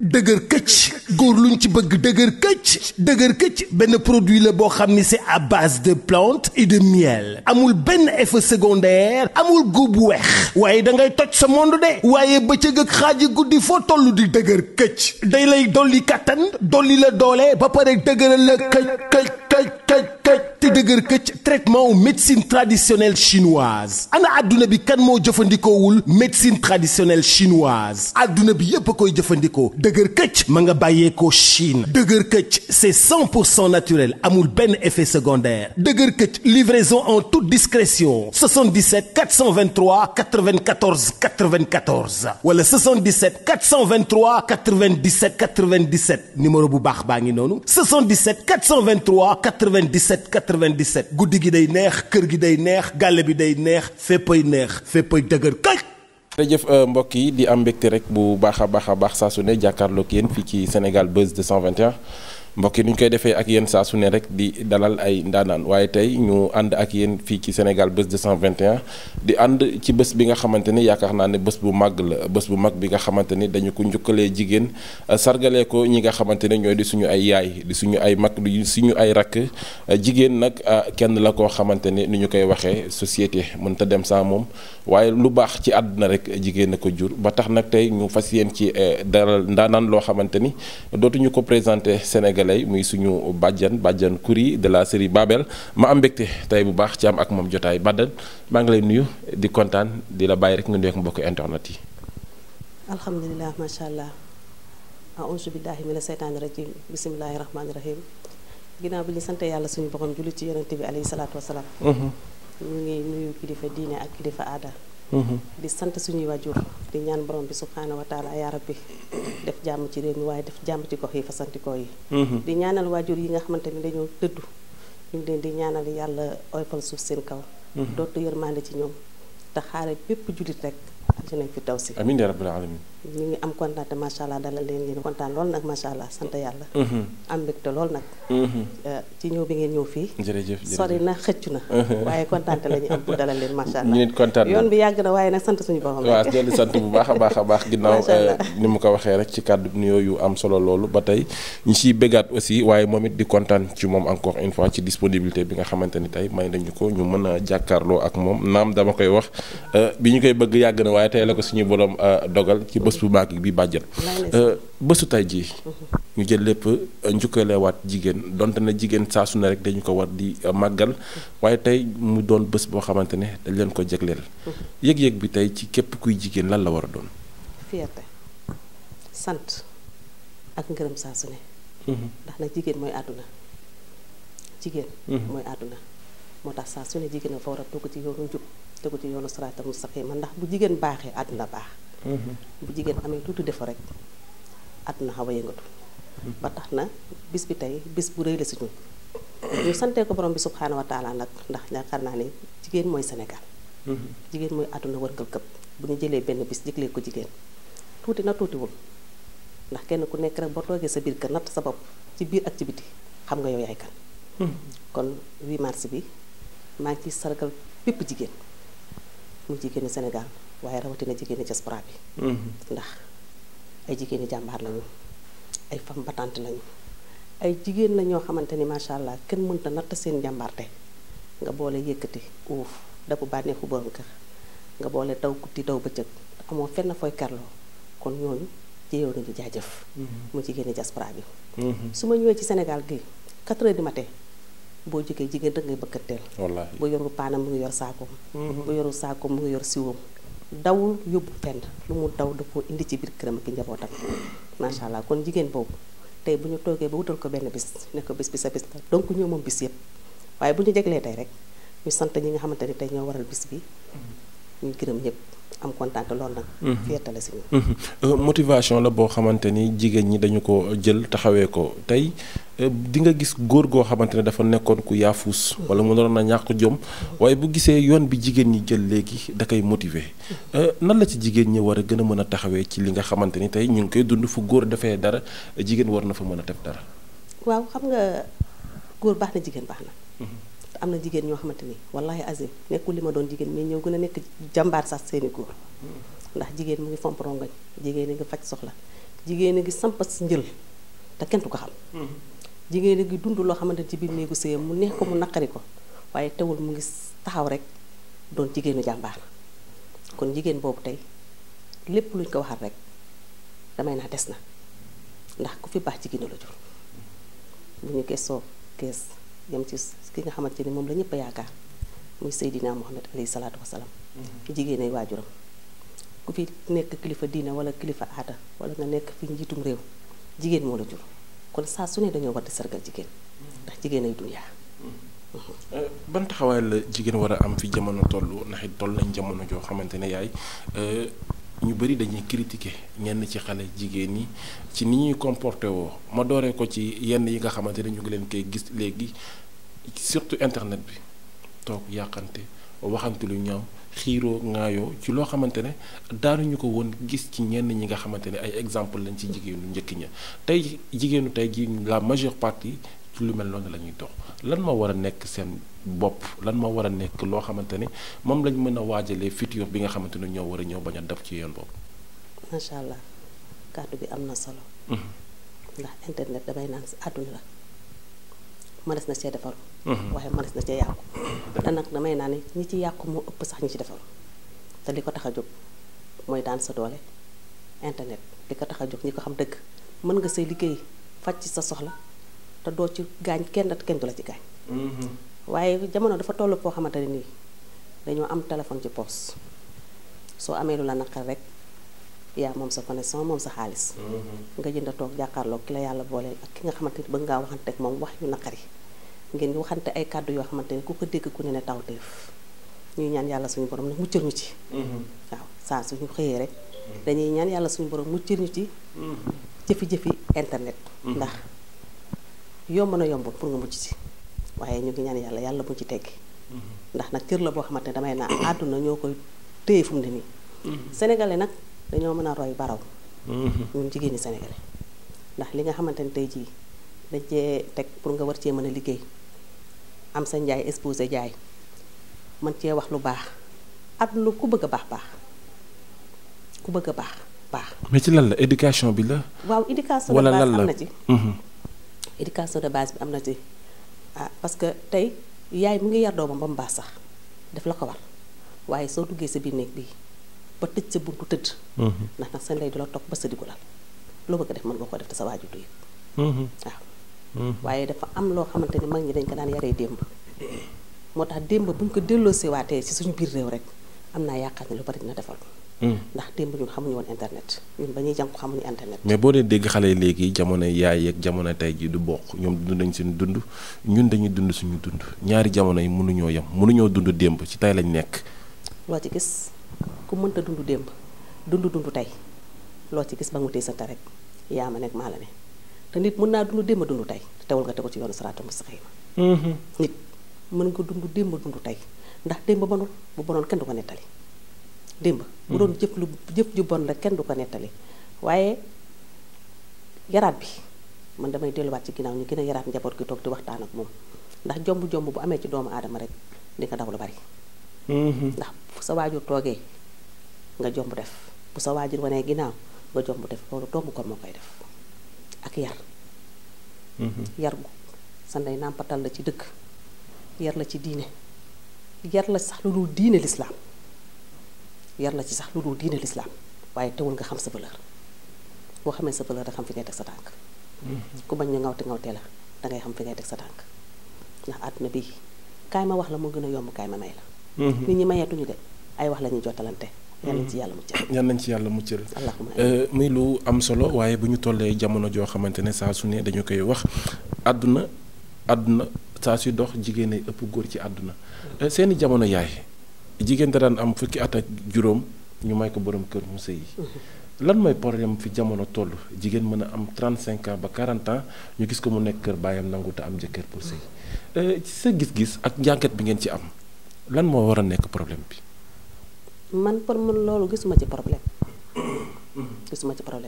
dëgër këcc góor luñ ci bëgg dëgër këcc benn produit la boo xam ni c'est à base de plantes et de miel amul benn effet secondaire amul góob bu weex waaye da ngay toj sa monde de waaye bëccëg ak xaaji guddi foo toll di dëgër këcc day lay dolli kattan dolli la doole ba pare dëgëral la këcc te dëgër këcc traitement au médecine traditionnelle chinoise ana adduna bi kan moo jëfandikoowul médecine traditionnelle chinoise adduna bi yépp a koy jëfandikoo dëgër këcc ma nga bàyyeekoo Chine dëgër këcc c'est 100% naturel amul benn effet secondaire dëgër këcc livraison en toute discrétion 77 423 94 94 wala 77 423 97 97 numéro bu baax baa ngi noonu 77 423 97 97 guddi gi day neex kër gi day neex gàlle bi day neex féppay dëgër këcc. jërëjëf mbokk yi di am mbégte rek bu baax a baax saa su ne jàkkaarloog yéen fii ci Sénégal Buzz 221 mbokk yi nu ñu koy defee ak yéen saa su ne rek di dalal ay ndaanaan waaye tey ñu ànd ak yéen fii ci Sénégal Buzz 221 di ànd ci bés bi nga xamante ni yaakaar naa ne bés bu màgg la bés bu mag bi nga xamante ni dañu ko njukkalee jigéen sargalee ko ñi nga xamante ne ñooy di suñu ay yaay di suñu ay mag di suñu ay rakk jigéen nag kenn la koo xamante ni ni ñu koy waxee société mënta dem sans moom waaye lu baax ci àdduna rek jigéen a ko jur ba tax nag tey ñu fas yéen ci dalal ndaanaan loo xamante ni dootuñu ko présenté Sénégal muy suñu bàjjan Kuri de la série Babel ma am mbégte tey bu baax ci am ak moom jotaay bàjjan maa ngi lay nuyu di kontaan di la bàyyi rek nga nuyu ak mbokk internet yi. alhamdulilah macha allah a'uuzu billahi mina seytaani rajim bismillahi rahmaani rahim ginnaaw bi ñu sant yàlla suñu borom julli ci yonent bi alayhi salaatu wasalaam. ñu ngi nuyu kilifa diine ak kilifa aada. di sant suñuy waajur di ñaan borom bi subhaanahu wa taala yaa rabbi def jàmm ci réew mi waaye def jàmm ci gox yi fasantikoo yi di ñaanal waajur yi nga xamante ni dañoo dëddu ñu ngi leen di ñaanal yàlla oyfal suuf seen kaw dootu yërmande ci ñoom te xaare bépp jullit rek aljana fi taw si amiin yaa rabbil alamin ñu ngi am kontaan te macha allah dalal leen ngeen kontaan lool nag macha allah sant yàlla am mbégte lool nag ci ñëw bi ngeen ñëw fii jërëjëf sori na xëccu na waaye kontaan te la ñu am pour dalal leen macha allah ñu nit kontaan yoon bi yàgg na waaye nag sant suñu borom waaw dellu sant bu baax a baax ginnaaw ni mu ko waxee rek ci kàddu nuyoo yu am solo loolu ba tey ñu siy bégaat aussi waaye moom it di kontaan ci moom encore une fois ci disponibilité bi nga xamante ni tey may nañu ko ñu mën a jàkkaarloo ak moom naam dama koy wax bi ñu koy bëgg yàgg na waaye tey la ko suñu borom dogal ci bés bu màgg bi bàjjan bésu tey jii ñu jël lépp njukkalewaat jigéen donte na jigéen saa su ne rek dañu ko war di màggal waaye tey mu doon bés boo xamante ne dañ leen ko jagleel yëg-yëg bi tey ci képp kuy jigéen lan la war a doon fierté sant ak ngërëm saa su ne ndax nag jigéen mooy àdduna mooy àdduna moo tax saa su ne jigéen a fa war a tugg ci yoonu njub tegu ci yoonu siraatal mustaqiim ndax bu jigéen baaxee àdduna baax bu jigéen amee tuuti defo rek àdduna xaw a yëngatu ba tax na bis bi tey bis bu rëy la si ñun ñu santee ko borom bi subhaanahu wa taala nag ndax yaakaar naa ne jigéen mooy Sénégal jigéen mooy àdduna wërngal këpp bu ñu jëlee benn bis jëglee ko jigéen tuuti na tuutiwul ndax kenn ku nekk rek boo toogee sa biir kër natt sa bopp ci biir ak ci biti xam nga yow yaay kan kon 8 mars bi maa ngi ciy sargal bépp jigéen muy jigéenu Sénégal waaye rawatina jigéenu diaspora bi ndax ay jigéeni jàmbaar lañu ay femme battante lañu ay jigéen la ñoo xamante ni macha allah kenn mënta natt seen jàmbaarte nga boole yëkkati uuf dabu bànneexu borom kër nga boole daw guddi daw bëccëg amoo fenn fooy kerloo kon ñooñu jéeyoon nañu jaajëf mu jigéeni diaspora bi su ma ñëwee ci Sénégal gi 4 heures du matin boo jógee jigéen rek ngay bëkkanteel wallaahi bu yorul paanam mu ngi yor saakoom bu yorul saakoom mu ngi yor siwoom dawul yóbbu fenn lu mu daw da koo indi ci biir këram ak njabootam macha allah kon jigéen boobu tey bu ñu toogee ba wutal ko benn bis ne ko bis bi sa bis la donc ñoo moom bis yëpp waaye bu ñu jeglee tey rek ñu sant ñi nga xamante ni tey ñoo waral bis bi ñu gërëm ñëpp am kontaan lool nag fierté si ñu motivation la boo xamante ni jigéen ñi dañu ko jël taxawee ko tey di nga gis góor goo xamante ne dafa nekkoon ku yaafuus wala mu naroon a ñàkk jom waaye bu gisee yoon bi jigéen ñi jël léegi da koy motiver nan la ci jigéen ñi war a gën a mën a taxawee ci li nga xamante ni tey ñu ngi koy dund fu góor defee dara jigéen war na fa mën a def dara waaw xam nga góor baax na jigéen baax na te am na jigéen ñoo xamante ni wallahi azim nekkul li ma doon jigéen mais ñoo gën a nekk jàmbaar sax seeni góor ndax jigéen mu ngi fomp rongañ jigéen a ngi faj soxla jigéen a ngi sampas njël te kenn du ko xam. jigéen a ngi dund loo xamante ne ci biir néegu sëyam mu neex ko mu naqari ko waaye teewul mu ngi taxaw rek doon jigéenu jàmbaar kon jigéen boobu tey lépp luñ ko waxal rek damay naa des na ndax ku fi baax jigéen la jur bu ñu gëstoo kees yam ci ki nga xamante ni moom la ñëpp a yaakaar muy Seydina Muhammad alayhi salaatu wasalaam jigéen ay waajuram ku fi nekk kilifa diina wala kilifa aada wala nga nekk fi njiitum réew jigéen moo la jur kon saa su ne dañoo war di sargal jigéen ndax jigéen ay duniyaa. ban taxawaay la jigéen war a am fi jamono toll ndax it toll nañ jamono joo xamante ne yaay ñu bëri dañuy critiquer ñenn ci xale jigéen ñi ci ni ñuy comporté woo ma dooree ko ci yenn yi nga xamante ne ñu ngi leen koy gis léegi surtout internet bi toog yàqante waxante lu ñaaw xiiroo ŋaayoo ci loo xamante ne daanuñu ko woon gis ci ñenn ñi nga xamante ne ay exemple lañ ci jigéenu njëkk ña tey jigéenu tey ji la majeure partie ci lu mel noonu la ñuy dox lan moo war a nekk seen bopp lan moo war a nekk loo xamante ne moom lañ mën a waajalee futur bi nga xamante ne ñoo war a ñëw bañ a def ci yoon boobu. macha allah kàddu bi am na solo. ndax internet damay naan si àdduna la mënees na cee defaru. waaye mënees na cee yàqu. te nag damay naan ñi ci yàqu moo ëpp sax ñi ci defaru te li ko tax a jóg mooy daan sa doole internet li ko tax a jóg ñi ko xam dëgg mën nga say liggéey faj ci sa soxla. te doo ci gaañ kenn du la ci gaañ. waaye jamono dafa toll foo xamante ne nii dañoo am téléphone ci poos soo amee lu la naqar rek yaa moom sa connexion moom sa xaalis. nga jënd toog jàkkaarloo ki la yàlla booleel ak ki nga xamante ni bëgg ngaa waxante ak moom wax yu naqari ngeen waxante ay kàddu yoo xamante ni ku ko dégg ku ne tawteef ñuy ñaan yàlla suñu borom nag muccal ñu ci. waaw saa suñu xëyee rek dañuy ñaan yàlla suñu borom muccal ñu ci. jëfi-jëfi internet. ndax yomb na yombul pour nga mucc ci waaye ñu ngi ñaan yàlla bu ci teggi ndax nag cër la boo xamante ne damay naa àdduna ñoo koy téye fu mu ne nii. sénégalais nag dañoo mën a roy baraw. ñun jigéen ñi sénégalais ndax li nga xamante ne tey jii dañ cee teg pour nga war cee mën a liggéey am sa njaay exposé jaay mën cee wax lu baax àdduna ku bëgg a baax ku bëgg a baax. mais ci lan la éducation bi la. waaw éducation wala de base lan la am na ci. éducation de base bi am na ci parce que tey yaay mu ngi yar doomam ba mu baax sax def la ko war waaye soo duggee sa biir néeg bii ba tëj sa buntu tëdd. ndax nag seen lay du la toog ba sa diggu lal loo bëgg a def mën nga ko def te sa waajur du yëg. waaw. waaye dafa am loo xamante ni mag ñi dañ ko daan yaree démb moo tax démb bu ñu ko delloosiwaatee ci suñu biir réew rek am naa yaakaar ne lu bari dina defal. ndax démb ñun xamuñu woon internet ñun ba ñuy jàng xamuñu internet. mais boo dee dégg xale yi léegi jamono yaay ak jamono tey ji du bokk ñoom dund nañ seen dund ñun dañuy dund suñu dund ñaari jamono yi mënuñoo yem mënuñoo dund démb ci tey lañ nekk. loo ci gis ku mënta dund démb dund tey loo ci gis ba mu tee sa rek yaa ma nekk maa la ne te nit mën naa dund démb dund tey te teewul nga tegu ci yoonu siraatal mustaqiim. nit mën nga dund démb dund tey ndax démb bonul bu bonoon kenn du ko nettali. démb bu doon jëf ju bon la kenn du ko nettali waaye yaraat bi man damay delluwaat ci ginnaaw ñu gën a yaraat njaboot gi toog di waxtaan ak moom ndax jomb bu amee ci doomu aadama rek di nga daw lu bari. ndax bu sa waajur toogee nga jomb def bu sa waajur wanee ginnaaw nga jomb def loolu doomu kon moo koy def ak yar. yar gu sa ndey nàmpatal la ci dëkk yar la ci diine yar la sax lu dul diine lislaam yar la ci sax lu dul diine lislaam waaye teewul nga xam sa valeur boo xamee sa valeur da xam fi ngay teg sa tànk. ku bañ ñu ngawte la dangay xam fi ngay teg sa tànk ndax àdduna bi kaay ma wax la moo gën a yomb kaay ma may la. nit ñi mayeetuñu de ay wax la ñuy jottalante. yal nañ ci yàlla muccal. yal nañ ci yàlla muccal. muy lu am solo waaye bu ñu tollee jamono joo xamante ne saa su ne dañu koy wax àdduna saa suy dox jigéen ay ëpp góor ci àdduna. seeni jamono yaay jigéen da daan am fukki at ak juróom ñu may ko borom kër mu sëy lan mooy problème fi jamono toll jigéen mën a am 35 ans ba 40 ans ñu gis ko mu nekk kër baayam nangu te am jëkkër pour sëy ci sa gis-gis ak njàngat bi ngeen ci am lan moo war a nekk problème bi. man pour man loolu gisuma ci problème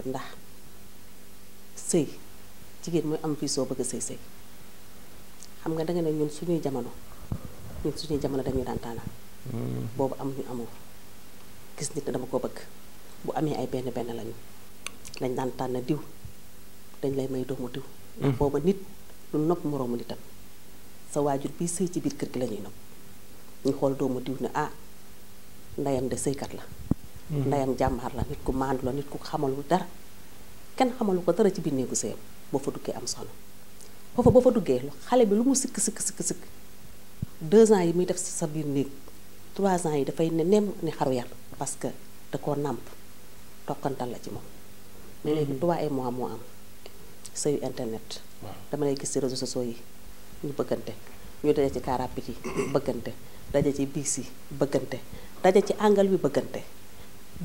ndax sëy jigéen mooy am fii soo bëgg a sëy xam nga danga ne ñun suñuy jamono dañuy daan taanal boobu am ñu amoo gis nit dama ko bëgg bu amee ay benn lañu lañ daan tànn diw dañ lay may doomu diw ndax booba nit lu nopp moroomu nitam sa waajur bii sëy ci biir kër gi la ñuy nopp ñu xool doomu diw ne ah ndeyam de sëykat la ndeyam jàmbaar la nit ku maandu la nit ku xamalu dara kenn xamalu ko dara ci biir néegu sëyam boo fa duggee am soxna foofa boo fa duggee xale bi lu mu sikk 2 ans yi muy def ci sa biir néeg 3 ans yi dafay ne nem ni xaru yar parce que da koo nàmp tokkantal la ci moom mais léegi 3 mois moo am sëyu internet dama lay gis ci réseaux sociaux yi ñu bëggante ñu daje ci car rapide yi bëggante daje ci biis yi bëggante daje ci àngal bi bëggante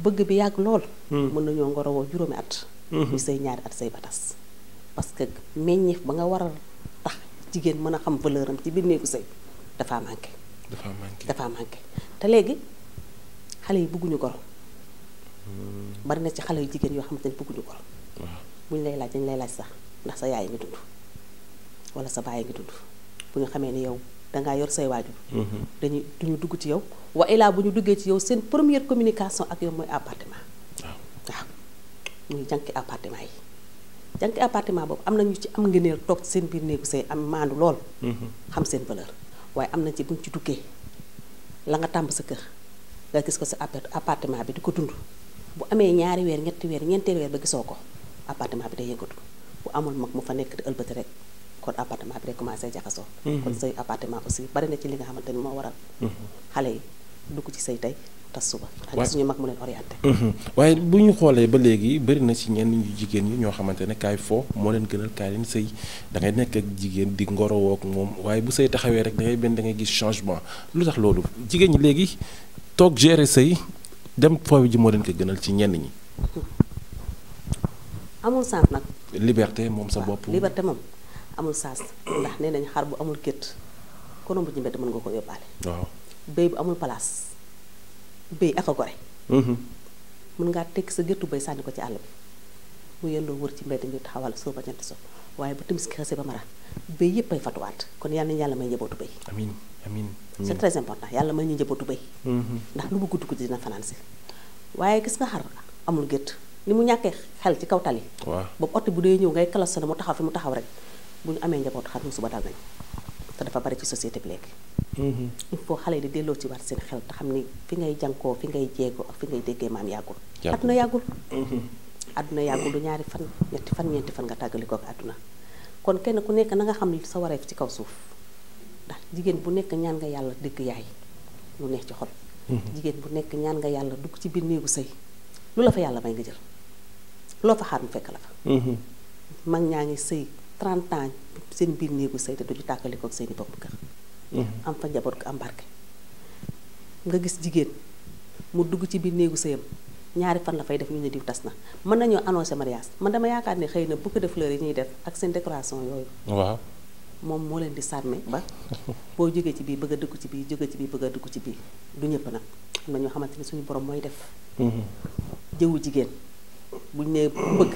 bëgg bi yàgg lool mën nañoo ngorowoo juróomi at ñu sëy ñaari at sëy ba tas parce que meññeef ba nga war a tax jigéen mën a xam valeur am ci biir néegu sëy dafa manqué te léegi xale yi bëgguñu goro bari na ci xale yu jigéen yoo xamante ne bëgguñu goro buñ lay laaj dañ lay laaj sax ndax sa yaay ngi dund wala sa baay ngi dund bu ñu xamee ni yow dangaa yor say waajur duñu dugg ci yow wa ilaa bu ñu duggee ci yow seen première communication ak yow mooy appartement waaw muy jànki appartement yi jànki appartement boobu am na ñu ci am ngëneel toog ci seen biir néegu say am maandu lool xam seen valeur waaye am na ci buñ ci duggee la nga tàmb sa kër nga gis ko sa appartement bi di ko dund bu amee 2 weer 3 weer 4 weer ba gisoo ko appartement bi day yëngatu bu amul mag mu fa nekk di ëlbati rek kon appartement bi day commencé jaxasoo kon sëy appartement aussi bari na ci li nga xamante ni moo waral xale yi dugg ci sëy tey tas suba ak suñu mag mu leen orienté waaye bu ñu xoolee ba léegi bari na ci ñenn ñu jigéen ñi ñoo xamante ne kaay foo moo leen gënal kaay leen sëy da ngay nekk ak jigéen di ngorowoo ak moom waaye bu sëy taxawee rek da ngay gis changement lu tax loolu jigéen ñi léegi toog gérer sëy dem foofu ji moo leen ko gënal ci ñenn ñi amul sens nag liberté moom sa bopp liberté moom amul sens ndax nee nañ xar bu amul gétt konom bu ci mbedd mën nga ko yóbbaale waaw béy bu amul place béy ak a gore mën ngaa tekk sa géttu béy sànni ko ci àll bi mu yendoo wër ci mbedd mi taxawal soo ba ñetti so waaye bu timis ki xasee ba mara béy yépp ay fatuwaat kon yàlla nañu yàlla may njabootu béy amiin c'est très important yàlla may ñu njabootu béy ndax lu mu gudd ko dina fanaan si waaye gis nga xar amul gétt ni mu ñàkkee xel ci kaw tali waaw boobu oto bu dee ñëw ngay klaxonné mu taxaw fi mu taxaw rek bu ñu amee njabootu xar mu suba dal nañ te dafa bari ci société bi léegi il faut xale yi di delloo ci waat seen xel te xam ni fi ngay jànkoo fi ngay jeegoo ak fi ngay déggee maam yàggul àdduna yàggul àdduna yàggul du 2 fan 3 fan 4 fan nga tàggalikoo ak àdduna kon kenn ku nekk na nga xam sa wareef ci kaw suuf ndax jigéen bu nekk ñaan nga yàlla dégg yaay lu neex ci xol jigéen bu nekk ñaan nga yàlla dugg ci biir néegu sëy lu la fa yàlla may nga jël loo fa xaar mu fekk la fa mag ñaa ngi sëy 30 ans seen biir néegu sëy te duñu tàkkalikoo ak seeni bopp kër am fa njaboot ko am barke nga gis jigéen mu dugg ci biir néegu sëyam 2 fan la fay def ñu ne diw tas na mën nañoo annoncé mariage man dama yaakaar ne xëy na bouquet de fleurs yi ñuy def ak seen décoration yooyu waaw moom moo leen di sàmme ba boo jógee ci bii bëgg a dugg ci bii jógee ci bii bëgg a dugg ci bii du ñëpp nag am na ñoo xamante ni suñu borom mooy def jëwu jigéen buñ ne bëgg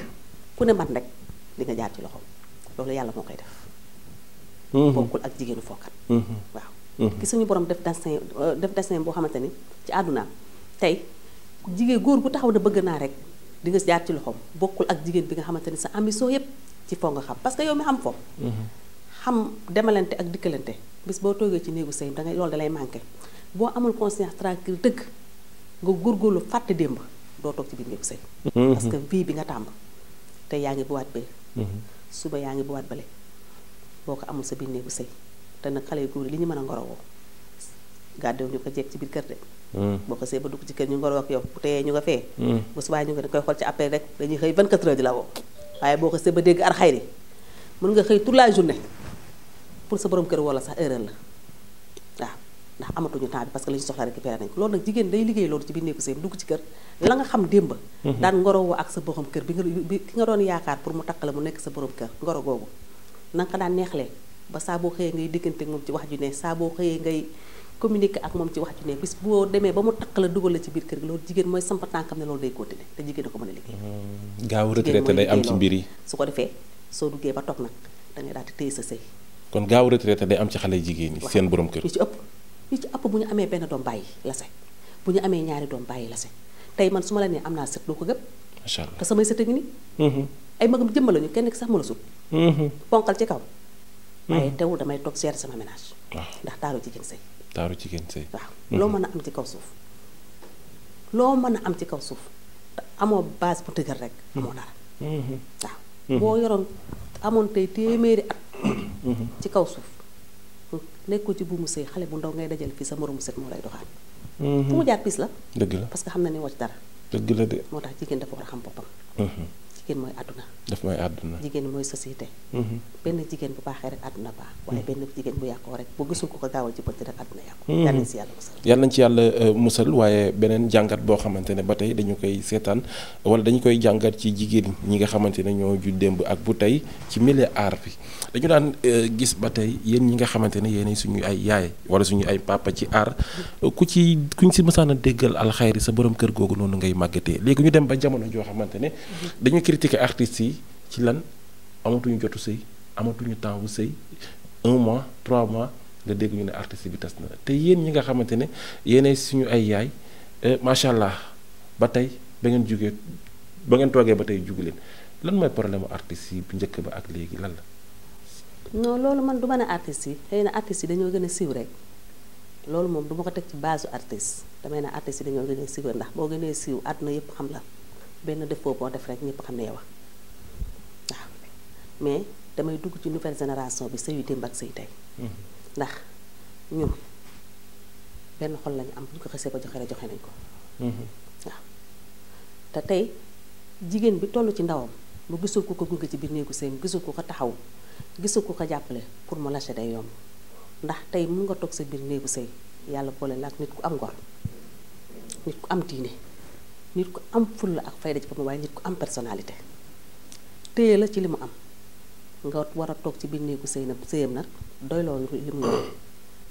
ku ne man rek di nga jaar ci loxoom loolu yàlla moo koy def bokkul ak jigéenu fookat waaw ki suñu borom def destin boo xamante ni ci àdduna tey jigéen góor gu taxaw na bëgg naa rek di nga jaar ci loxoom bokkul ak jigéen bi nga xamante ni sa ambition yépp ci foo nga xam parce que yow mi xam fo xam demalante ak dikkalante bis boo toogee ci néegu sëy dangay loolu dalay manqué boo amul conscience tranquille dëgg nga góorgóorlu fàtte démb doo toog ci biir néegu sëy parce que vie bi nga tàmb tey yaa ngi bu waat bële suba yaa ngi bu waat bële boo ko amul sa biir néegu sëy te nag xale yu góor yi li ñu mën a ngorowoo gàddew ñu ko jeeg ci biir kër de boo ko see ba dugg ci kër ñu ngoroo ak yow bu teyee ñu nga fee bu subaa ñu nga koy xool ci appel rek dañuy xëy 24 heures di la woo waaye boo ko see ba dégg ar xayri mën nga xëy toute la journée pour sa borom kër wala sax erreur la waaw ndax amatuñu temps bi parce que li ñu soxla récupéré nañ ko loolu nag jigéen day liggéey loolu ci biir néegu sëy dugg ci kër la nga xam démb daan ngorowoo ak sa borom kër bi ki nga doon yaakaar pour mu takk la mu nekk sa borom kër ngoro googu na nga ko daan neexlee ba saa boo xëyee ngay diggante ak moom ci wax ju ne saa boo xëyee ngay communiquer ak moom ci wax ju ne bis boo demee ba mu takk la dugal la ci biir kër gi loolu jigéen mooy samp tànkam ne loolu day continuer te jigéen a ko mën a liggéey gaaw retraité day am ci mbir yi su ko defee soo duggee ba toog nag da ngay daal di téye sa sëy kon gaaw retraité day am ci xale jigéen ñi seen borom kër ñi ci ëpp bu ñu amee benn doom bàyyi la se bu ñu amee 2 doom bàyyi la se tey man su ma la nee am naa sët doo ko gëm macha allah te samay sët a ngi nii. ay magam jëmma lañu kenn sax ma la sut. ponkal ci kaw. waaye teewul damay toog gérer sama ménage. waaw ndax taaru jigéen sëy. taaru jigéen sëy. waaw loo mën a am ci kaw suuf. loo mën a am ci kaw suuf te amoo base bu dëgër rek. amoo dara. waaw boo yoroon amoon tey téeméeri at. ci kaw suuf nekkoo ci buumu sëy xale bu ndaw ngay dajal fii sa moromu set moo lay doxaan. fu mu jaar piis la. dëgg la parce que xam na ne woo ci dara. dëgg la de. moo tax jigéen dafa war a xam boppam. jigéen mooy àdduna. daf may àdduna. jigéen mooy société. benn jigéen bu baaxee rek àdduna baax. waaye benn jigéen bu yàqoo rek bu gisul ko ko gaawal ci bët rek àdduna yàqu. yal nañ si yàlla musal. yal nañ ci yàlla musal waaye beneen jàngat boo xamante ne ba tey dañu koy seetaan wala dañu koy jàngat ci jigéen ñi nga xamante ne ñoo ju démb ak bu tey ci milieu art bi dañu daan gis ba tey yéen ñi nga xamante ne yéenay suñu ay yaay wala suñu ay papa ci art kuñ si mësaan a déggal alxayri sa borom kër googu noonu ngay màggatee léegi ñu dem ba jamono joo xamante ne dañu critiquer artistes yi ci lan amatuñu jotu sëy amatuñu temps bu sëy 1 mois 3 mois nga dégg ñu ne artiste bi tas na te yéen ñi nga xamante ne yéenay suñu ay yaay macha allah ba tey ba ngeen jugee ba ngeen toogee ba tey jugu leen lan mooy problème mu artistes yi bu njëkk ba ak léegi lan la. non loolu man du ma ne artistes yi xëy na artistes yi dañoo gën a siiw rek loolu moom du ma ko teg ci base su artiste damay ne artistes yi dañoo gën a siiw rek ndax boo gënee siiw àdduna yëpp xam la benn défaut boo def rek ñëpp xam ne yow waaw mais damay dugg ci nouvelle génération bi sëyu démb ak sëy tey. ndax ñun benn xol lañu am bu ñu ko xesee ba joxe rek joxe nañ ko. waaw te tey jigéen bi toll ci ndawam mu gisul ku ko gunge ci biir néegu sëy gisul ku ko taxaw gisul ku ko jàppale pour mu lâcher day yomb ndax tey mun nga toog sa biir néegu sëy yàlla boole la ak nit ku am ngor nit ku am diine nit ku am fulla ak fayda ci boppam waaye nit ku am personnalité téye la ci li mu am nga war a toog ci biir néegu sëy na sëyam nag doyloo li mu yor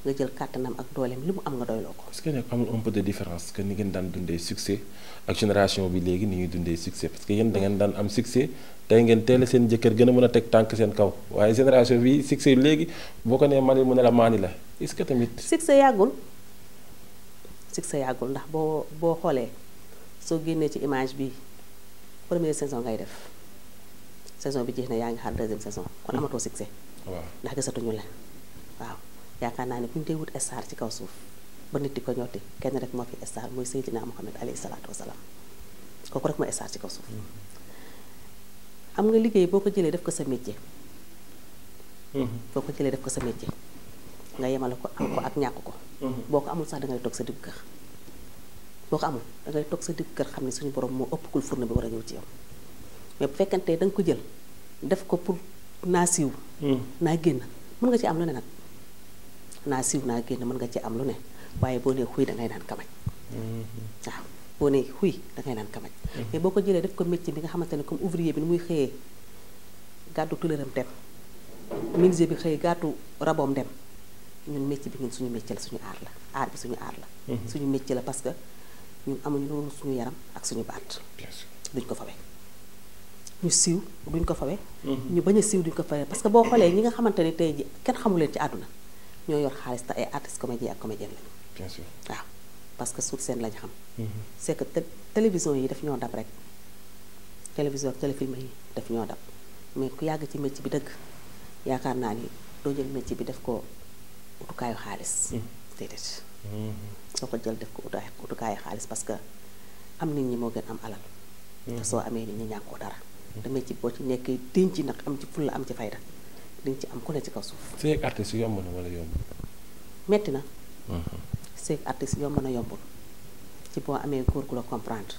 nga jël kàttanam ak dooleem li mu am nga doyloo ko. est-ce que nekk amul un peu de différence que ni ngeen daan dundee succès ak génération bi léegi ni ñuy dundee succès parce que yéen da ngeen daan am succès tey ngeen teel a seen jëkkër gën a mën a teg tànk seen kaw waaye génération bi succès léegi boo ko nee mani mu ne la maani la est-ce que tamit. succès yàggul ndax boo xoolee soo génnee ci image bi première saison ngay def saison bi jeex na yaa ngi xaar deuxième saison kon amatoo succès. waaw ndax gisatuñu la waaw. yaakaar naa ne bu ñu dee wut star ci kaw suuf ba nit di ko ñotti kenn rek moo fi star muy Seydina Muhammad alayhi salaatu wasalaam kooku rek mooy star ci kaw suuf xam nga liggéey boo ko jëlee def ko sa métier. boo ko jëlee def ko sa métier nga yemale ko am ko ak ñàkk ko. boo ko amul sax dangay toog sa digg kër boo ko amul dangay toog sa digg kër xam ne suñu borom moo ëpp kul furna bi war a ñëw ci yow mais bu fekkante da nga ko jël def ko pour naa siiw. naa génn mën nga ci am lu ne nag. naa siiw naa génn mën nga ci am lu ne waaye boo nee xuy dangay naan kamaj waaw boo nee xuy dangay naan kamaj mais boo ko jëlee def ko métier bi nga xamante ne comme ouvrier bi ni muy xëyee gàddu tuleram dem menuisier bi xëyee gàddu raboom dem ñun métier bi ñun suñu métier la suñu aar la aar bi suñu aar la suñu métier la parce que ñun amuñu loolu suñu yaram ak suñu baat duñ ko fawe ñu siiw duñ ko fawe ñu bañ a siiw duñ ko fawe parce que boo xoolee ñi nga xamante ne tey ji kenn xamu leen ci àdduna ñoo yor xaalis te ay artistes comédien ak comédienne lañu. bien sûr waaw parce que suuf seen lañ xam. c'est que télévision yi daf ñoo dab rek télévision ak téléfilm yi daf ñoo dab mais ku yàgg ci métier bi dëgg yaakaar naa ni doo jël métier bi def ko utukaayu xaalis. déedéet. soo ko jël def ko utukaayu xaalis parce que am nit ñi moo gën am alal. te soo amee nit ñi ñàkkoo dara. te métier boo ci nekkee denc nag am ci fulla am ci fayda. diñ ci am ku ne ci kaw suuf. sëy ak artiste yomb na wala yomb. metti na. sëy ak artiste yomb na yombul ci boo amee góor gu la comprendre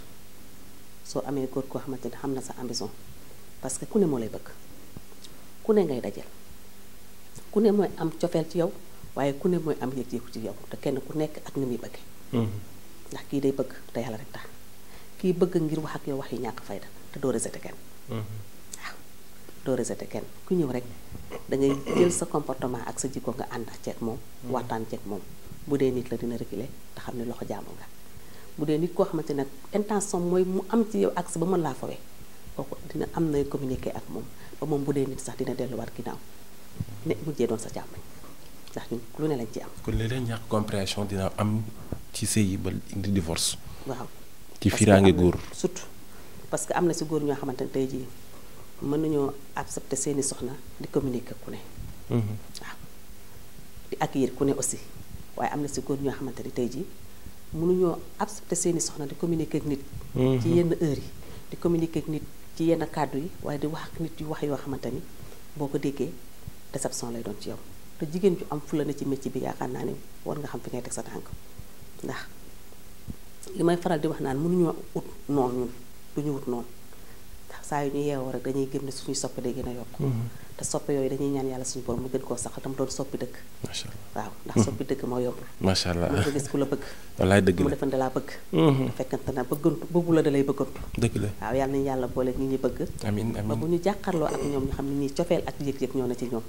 soo amee góor koo xamante ne xam na sa ambition parce que ku ne moo lay bëgg ku ne ngay dajal ku ne mooy am cofeel ci yow waaye ku ne mooy am yëg-yëg ci yow te kenn ku nekk ak ni muy bëgge ndax kii day bëgg te yàlla rek tax kii bëgg ngir wax ak yow wax yi ñàkk fayda te doo rejeté kenn. doo rejeté kenn ku ñëw rek da ngay jël sa comportement ak sa jikko nga ànd ak ceeg moom waxtaan ceeg moom bu dee nit la dina reculer te xam ne loxo jaamu nga bu dee nit koo xamante nag intention mooy mu am ci yow accès ba mën laa fawee kooku dina am nay communiquer ak moom ba moom bu dee nit sax dina delluwaat ginnaaw ne mujjee doon sa jàmm ndax ñun lu ne lañ ci am. kon léeg-léeg ñàkk compréhension dina am ci sëy yi ba indi divorce. waaw ci fiiraange góor surtout parce que am na si góor ñoo xamante ne tey jii mën nañoo accepter seeni soxna di communiquer ku ne. waaw di accueillir ku ne aussi waaye am na si góor ñoo xamante ni tey jii mënuñoo accepter seeni soxna di communiquer ak nit. ci yenn heures yi di communiquer ak nit ci yenn kàddu yi waaye di wax ak nit yu wax yoo xamante ni boo ko déggee déception lay doon ci yow te jigéen ju am fula na ci métier bi yaakaar naa ne war nga xam fi ngay teg sa tànk ndax li may faral di wax naan mënuñoo ut noonu ñun duñu wut noonu ndax saa yu ñu yeewoo rek dañuy gëm ne suñuy soppe day gën a yokk te soppe yooyu dañuy ñaan yàlla suñu borom mu gën koo sax dama doon soppi dëgg. macha allah waaw ndax soppi dëgg moo yombul. macha allah mën nga gis ku la bëgg. wallaay dëgg la mu defante laa bëgg. te fekkante na bëggu la da lay bëggantu. dëgg la waaw yàlla nañu yàlla boole ñi ñu bëgg. amiin amiin ba bu ñu jàkkaarloo ak ñoom ñu xam ne ñii cofeel ak yëg-yëg ñoo na ci ñoom.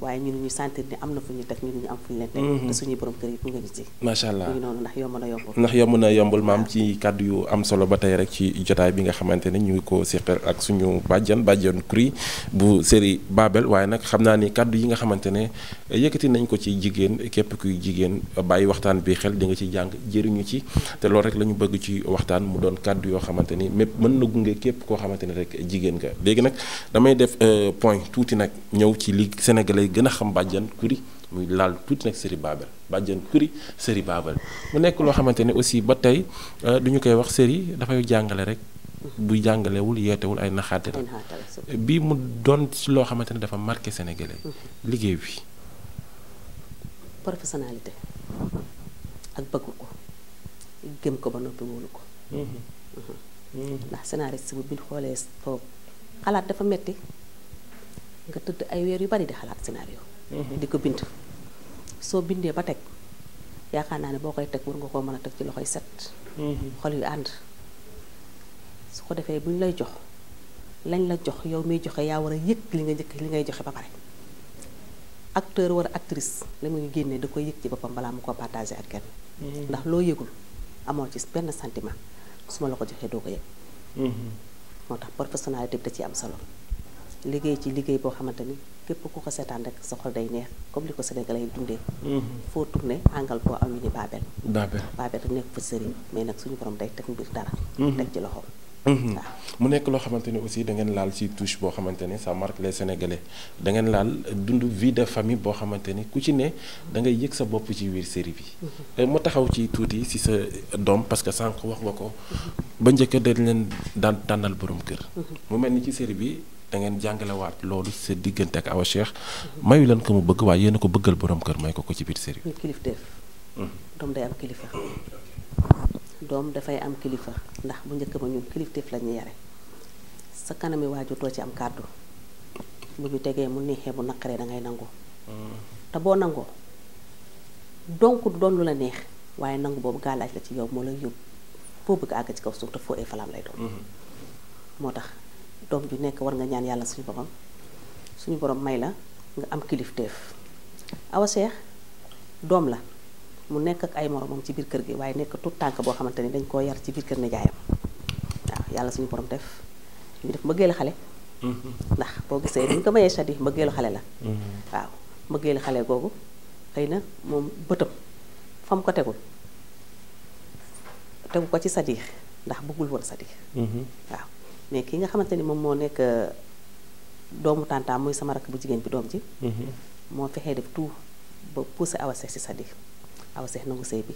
waaye ñu ñu sentir ni am na fu ñu teg ñu ñu am fu ñu leen teg. te suñuy borom kër yi bu nga ñu ci. macha allah ñu noonu ndax yomb na yombul. ndax yomb na yombul maam ci kàddu yu am solo ba tey rek ci jotaay bi nga xamante ne ñu ngi ko seqal ak suñu bàjjan Couri bu série Babel waaye nag xam naa ni kàddu yi nga xamante ne yëkkati nañ ko ci jigéen képp kuy jigéen bàyyi waxtaan bi xel di nga ci jàng jëriñu ci te loolu rek la ñu bëgg ci waxtaan mu doon kàddu yoo xamante ni mépp mën na gunge képp koo xamante ne rek jigéen nga léegi nag damay def point tuuti nag ñëw ci li Sénégalais gën a xam bàjjan Couri muy laal tuuti nag série Babel bàjjan Couri série Babel mu nekk loo xamante ne aussi ba tey du ñu koy wax série dafay jàngale rek bu jàngalewul yeetewul ay naxaate la bii mu doon ci loo xamante ne dafa marqué sénégalais liggéey bi professionnalité ak bëgg ko gëm ko ba noppi wóolu ko ndax scénariste bu bind xoolee foofu xalaat dafa metti nga tëdd ay weer yu bari di xalaat scénario di ko bind soo bindee ba teg yaakaar naa ne boo koy teg war nga koo mën a teg ci loxoy set xol yu ànd su ko defee bu ñu lay jox lañ la jox yow miy joxe yaa war a yëg li nga njëkk li ngay joxe ba pare acteur wala actrice li muy génnee da koy yëg ci boppam balaa mu ko partagé ak kenn ndax loo yëgul amoo ci benn sentiment su ma la ko joxee doo ko yëg moo tax professionnalité bi da ciy am solo liggéey ci liggéey boo xamante ni képp ku ko seetaan rek sa xol day neex comme li ko Sénégalais yi dundee foo tourné angal boo am ñu ni Babel rek nekk fa sëriñ mais nag suñu borom day teg mbir dara teg ci loxoom mu nekk loo xamante ne aussi da ngeen laal ci touche boo xamante ne ça marque les Sénégalais da ngeen laal dund vie de famille boo xamante ni ku ci ne da ngay yëg sa bopp ci biir série bi mu taxaw ci tuuti ci sa doom parce que sànq wax nga ko ba njëkk dañ leen daan tànnal borom kër mu mel ni ci série bi da ngeen jàngalewaat loolu sa diggante ak Awa Cheikh mayu leen ko mu bëgg waaye yéen a ko bëggal borom kër may ko ci biir série bi kilifteef doom day am kilifa doom dafay am kilifa ndax bu njëkk ba ñun kilifteef la ñu yare sa kanami waajur doo ci am kàddu bu ñu tegee mu neexee bu naqaree da ngay nangu te boo nangoo donc du doon lu la neex waaye nangu boobu gàllaaj la ci yow moo lay yóbbu foo bëgg àgg ci kaw suuf te foo ay falaam lay doon moo tax doom ju nekk war nga ñaan yàlla suñu borom may la nga am kilifteef Awa Cheikh doom la mu nekk ak ay moromam ci biir kër gi waaye nekk tout tànk boo xamante ni dañ koo yar ci biir kër nijaayam waaw yàlla suñu borom def ñu def mbëggeelu xale ndax boo gisee dañ ko mayee Chadi mbëggeelu xale la waaw mbëggeelu xale googu xëy na moom bëtam fa mu ko tegu ko ci Sadikh ndax bëggul woon Sadikh waaw mais ki nga xamante ni moom moo nekk doomu tàntaam muy sama rakk bu jigéen bi doom ji moo fexee def tout ba poussé Awa Cheikh ci Sadikh Awa Cheikh nangu sëy bi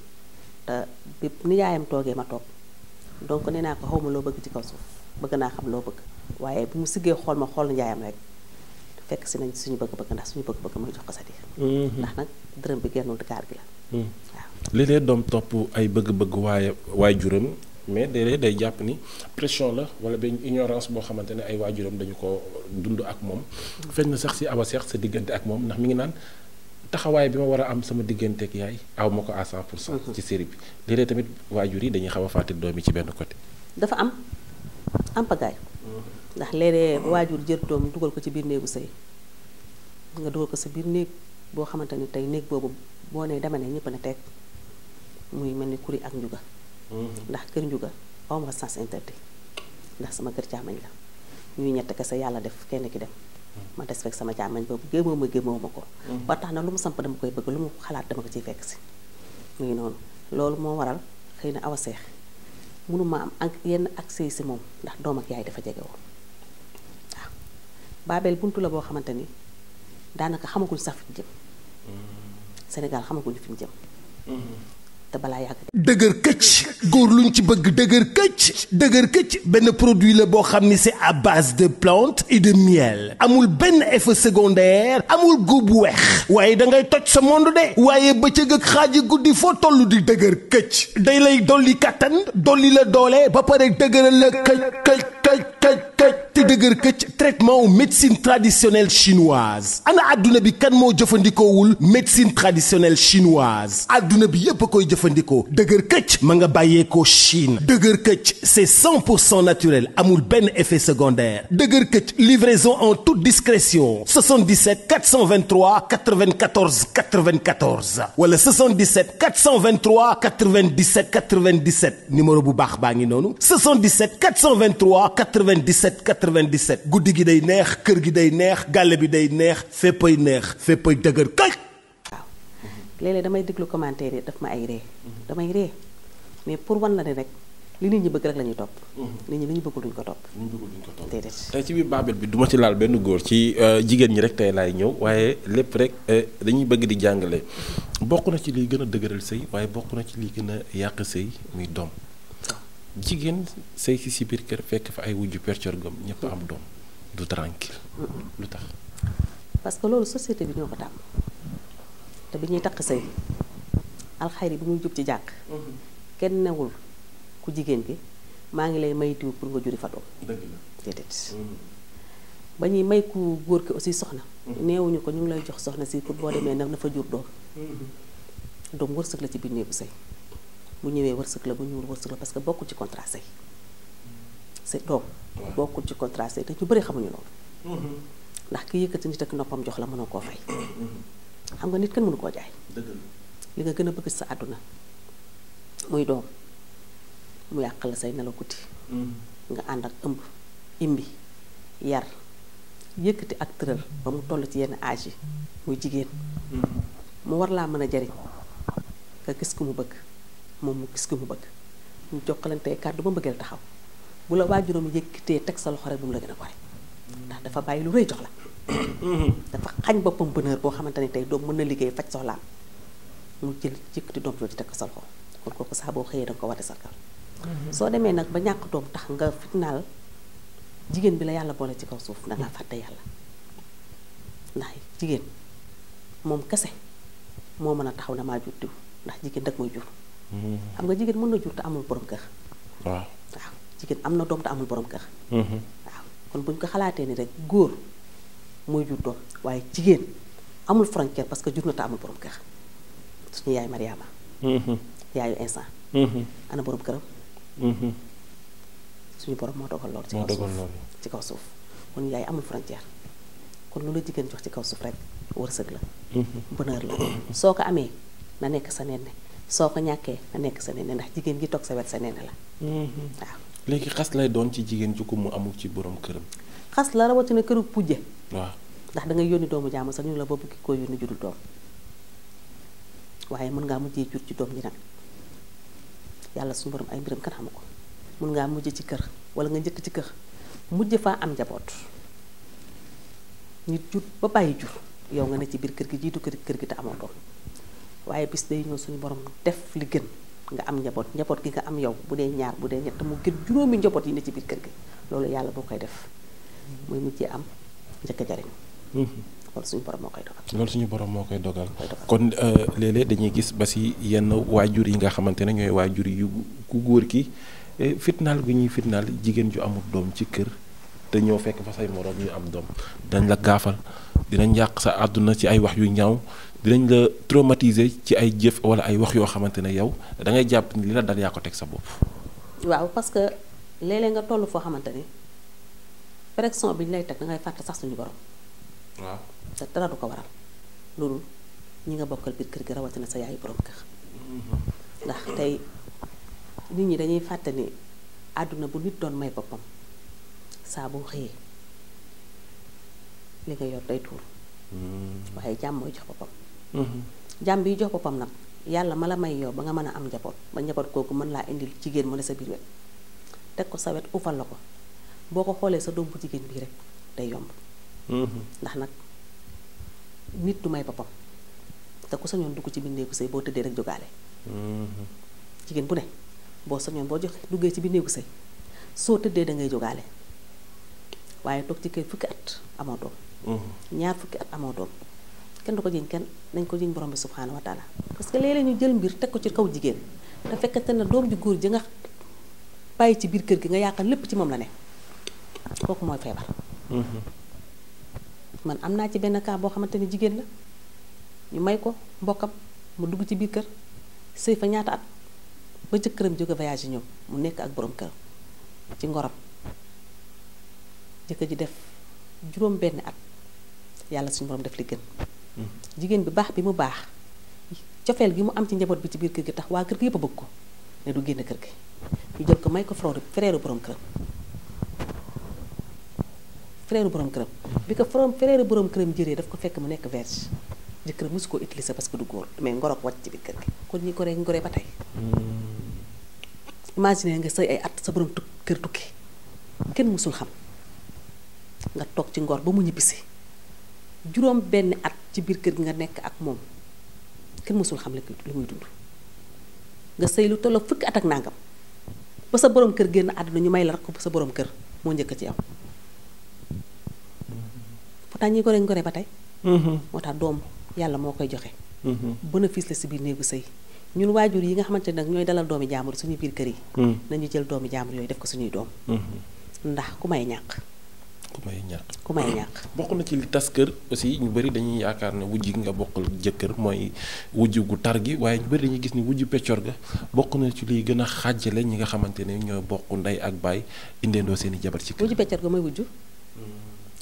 te bi nijaayam toogee ma toog donc nee naa ko xaw ma loo bëgg ci kaw suuf bëgg naa xam loo bëgg waaye bu mu siggee xool ma xool nijaayam rek fekk si nañ suñu bëgg-bëgg ndax suñu bëgg-bëgg mooy jox ko Sadikh ndax nag dërëm bi gennul gaar gi la waaw léeg-léeg doom topp ay bëgg-bëgg waajuram mais déedéet day jàpp ni pression la wala benn ignorance boo xamante ne ay waajuram dañu ko dund ak moom feeñ na sax si Awa Cheikh sa diggante ak moom ndax mi ngi naan taxawaay bi ma war a am sama diggante ak yaay aw ma ko à 100% ci série bi léeg-léeg tamit waajur yi dañuy xaw a fàtte doom yi ci benn côté dafa am pagaay ndax léeg-léeg waajur jël doom dugal ko ci biir néegu sëy nga dugal ko sa biir néeg boo xamante ni tey néeg boobu boo nee dama ne ñëpp ne teg muy mel ni Couri ak Ndiouga ndax kër Ndiouga awma sens interdit ndax sama kër caamañ la ñuy ñett kese yàlla def kenn ki dem ma des fekk sama caamañ boobu gémmoo ma ko ba tax na lu mu samp dama koy bëgg lu mu xalaat dama ko ciy fekk si mu ngi noonu loolu moo waral xëy na Awa Cheikh mënuma am yenn accès si moom ndax doom ak yaay dafa jege woon waaw Babel buntu la boo xamante ni daanaka xamaguñ sax fi mu jëm Sénégal xamaguñ fi mu jëm te balaa yàgg dëgër këcc góor luñ ci bëgg dëgër këcc benn produit la boo xam ni c'est à base de plantes et de miel amul benn effet secondaire amul góob bu weex waaye da ngay toj sa monde de waaye bëccëg ak xaaji guddi foo toll di dëgër këcc day lay dolli kattan dolli la doole ba pare dëgëral la këcc te dëgër këcc traitement au médecine traditionnelle chinoise ana adduna bi kan moo jëfandikoowul médecine traditionnelle chinoise adduna bi yépp a koy jëfandikoo dëgër këcc ma nga bàyyeekoo Chine dëgër këcc c'est 100% naturel amul benn effet secondaire dëgër këcc livraison en toute discrétion 77 423 94 94 wala 77 423 97 97 numéro bu baax baa ngi noonu 77 423 97 97 guddi gi day neex kër gi day neex gàlle bi day neex féppay dëgër këcc. waaw léeg-léeg damay déglu commentaire yi daf ma ay ree damay ree mais pour wan la ne rek li nit ñi bëgg rek la ñuy topp. nit ñi li ñu bëggul duñ ko topp. déedéet. tey ci biir Babel bi duma ci laal benn góor ci jigéen ñi rek tey laay ñëw waaye lépp rek dañuy bëgg di jàngale bokk na ci liy gën a dëgëral sëy waaye bokk na ci liy gën a yàq sëy muy doom jigéen sëy si biir kër fekk fa ay wujju percor gom ñëpp am doom du tranquille lu tax. parce que loolu société bi ñoo ko tàmm te bi ñuy takk sëy alxayri bi muy jub ci jàkk kenn newul ku jigéen gi maa ngi lay may diw pour nga juri fa doom déedéet ba ñuy may ku góor ki aussi soxna neewuñu ko ñu ngi lay jox soxna si pour boo demee nag na fa jur doom doom wërsëg la ci biir néegu sëy bu ñëwee wërsëg la bu ñëwul wërsëg la parce que bokkul ci contrat sëy c'est doom bokkul ci contrat sëy te ñu bëri xamuñu loolu ndax ki yëkkati nit ak noppam jox la mënoo koo fay xam nga nit kenn mënu koo jaay li nga gën a bëgg sa àdduna muy doom mu yàq la say nelaw guddi nga ànd ak ëmb imbi yar yëkkati ak tëral ba mu toll ci yenn âge yi muy jigéen mu war laa mën a jariñ nga gis ku mu bëgg moom mu gis ku mu bëgg ñu jokkalantee kàddu ba mbëggeel taxaw bu la waajuram yëkkatee teg sa loxo rek bu mu la gën a gore ndax dafa bàyyi lu rëy jox la dafa xañ boppam bonheur boo xamante ne tey doom mën na liggéey faj soxlaam mu jël yëkkati doom jooju teg ko sa loxo kon kooku saa boo xëyee danga ko war a sargal soo demee nag ba ñàkk doom tax nga fitnaal jigéen bi la yàlla boole ci kaw suuf dangaa fàtte yàlla ndax jigéen moom kese moo mën a taxaw damaa jur diw ndax jigéen dag mooy jur xam nga jigéen mën na jur te amul borom kër waaw jigéen am na doom te amul borom kër waaw kon buñ ko xalaatee ni rek góor mooy jur doom waaye jigéen amul frontière parce que jur na te amul borom kër suñu yaay Mariama yaayu instant ana borom këram suñu borom moo dogal loolu ci kaw suuf kon yaay amul frontière kon lu la jigéen jox ci kaw suuf rek wërsëg la bonheur la soo ko amee na nekk sa nenne soo ko ñàkkee na nekk sa nenne ndax jigéen gi toog sa wet sa nenne la waaw léegi xas lay doon ci jigéen ju ko mu amul ci borom këram xas la rawatina këru pujje waaw ndax da ngay yónni doomu jaamu sax ñu la boobu ki koo yónni judul doom waaye mën ngaa mujjee jur ci doom ji nag yàlla suñu borom ay mbiram kan xamu ko mën ngaa mujj ci kër wala nga njëkk ci kër mujj faa am njaboot nit jur ba bàyyi jur yow nga ne ci biir kër gi jiitu kër gi te amoo doom waaye bis day ñëw suñu borom def li gën nga am njaboot gi nga am yow bu dee ñaar bu dee ñett mu gën juróomi njaboot yi ne ci biir kër gi loolu yàlla boo koy def muy mujjee am njëkk a jariñ loolu suñu borom moo koy dogal. loolu suñu borom moo koy dogal kon léeg-léeg dañuy gis ba si yenn waajur yi nga xamante ne ñooy waajur yu ku góor ki fitnaal gu ñuy fitnaal jigéen ju amul doom ci kër te ñëw fekk fa say moroom ñu am doom dinañ la gaafal dinañ yàq sa àdduna ci ay wax yu ñaaw dinañ la traumatiser ci ay jëf wala ay wax yoo xamante ne yow da ngay jàpp ni li la dal yaa ko teg sa bopp. waaw parce que léeg-léeg nga toll foo xamante ni pression bi ñu lay teg da ngay fàtte sax suñu borom. waaw te dara du ko waral loolu ñi nga bokkal biir kër gi rawatina sa yaayu borom kër ndax tey nit ñi dañuy fàtte ni àdduna bu nit doon may boppam saa boo xëyee li nga yor day tuur waaye jàmm mooy jox boppam jàmm bi jox boppam nag yàlla ma la may yow ba nga mën a am njaboot ba njaboot kooku mën laa indil jigéen mu ne sa biir wet teg ko sa wet ufal la ko boo ko xoolee sa doom bu jigéen bii rek day yomb. ndax nag nit du may boppam te ku sañoon dugg ci biir néegu sëy boo tëddee rek jógaale. jigéen bu ne boo sañoon boo joxe duggee ci biir néegu sëy soo tëddee da ngay jógaale waaye toog ci kër fukki at amoo doom. ñaar fukki at amoo doom kenn du ko jiñ kenn nañ ko jiñ borom bi subhaanahu wa taala parce que léeg-léeg ñu jël mbir teg ko ci kaw jigéen te fekkate na doom ju góor ji nga bàyyi ci biir kër gi nga yaakaar lépp ci moom la ne kooku mooy feebar. man am naa ci benn cas boo xamante ni jigéen la ñu may ko mbokkam mu dugg ci biir kër sëy fa ñaata at ba jëkkëram jóge voyage ñëw mu nekk ak borom këram ci ngoram jëkkër ji def juróom benn at yàlla suñu borom def li gën. jigéen bi baax bi mu baax cofeel gi mu am ci njaboot bi ci biir kër gi tax waa kër gi yëpp a bëgg ko ne du génn kër gi ñu jël ko may ko frère borom këram. frère borom këram bi ko frère borom këram jëree daf ko fekk mu nekk vierge jëkkër mosu koo utiliser parce que du góor mais ngorok wàcc ci biir kër gi kon ñi goree ngoree ba tey. imagine nga sëy ay at sa borom kër tukki kenn mosul xam nga toog ci ngor ba mu ñibbisi juróom benn at ci biir kër gi nga nekk ak moom kenn mosul xam li muy dund nga sëy lu tolloo fukki at ak nangam ba sa borom kër génn àdduna ñu may la rek ko ba sa borom kër moo njëkk ci yow. pourtant ñi gore ngore ba tey. moo tax doom yàlla moo koy joxe. bénéfice la si biir néegu sëy ñun waajur yi nga xamante ne nag ñooy dalal doomi jaambur suñu biir kër yi. nañu jël doomi jaambur yooyu def ko suñuy doom. ndax ku may ñàkk. ku may ñàkk. bokk na ci li tas kër aussi ñu bëri dañuy yaakaar ne wujj gi nga bokkal jëkkër mooy wujj gu tar gi waaye ñu bëri dañuy gis ni wujj peccor ga bokk na ci liy gën a xàjjale ñi nga xamante ne ñooy bokk ndey ak baay indeendoo seen i jabar ci kër. wujj peccor ga mooy wujj.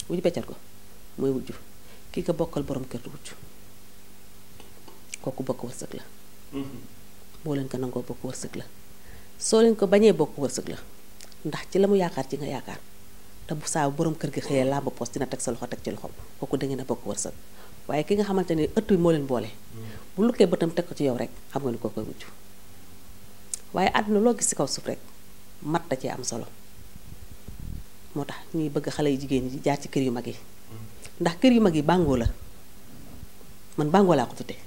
wujj peccor ga mooy wujj kii ko bokkal borom kër du wujj kooku bokk wërsëg la. boo leen ko nangoo bokk wërsëg la soo leen ko bañee bokk wërsëg la ndax ci la mu yaakaar ci nga yaakaar te bu saa borom kër gi xëyee làmb poos dina teg sa loxo teg ci loxoom kooku da ngeen a bokk wërsëg waaye ki nga xamante ne ëtt bi moo leen boole. bu lukkee bëtam teg ko ci yow rek xam nga ni koo koy wujj waaye àdduna loo gis ci kaw suuf rek mat da cee am solo moo tax ñuy bëgg xale yu jigéen ñi jaar ci kër yu mag yi ndax kër yu mag yi bàngoo la man bàngoo laa ko tuddee.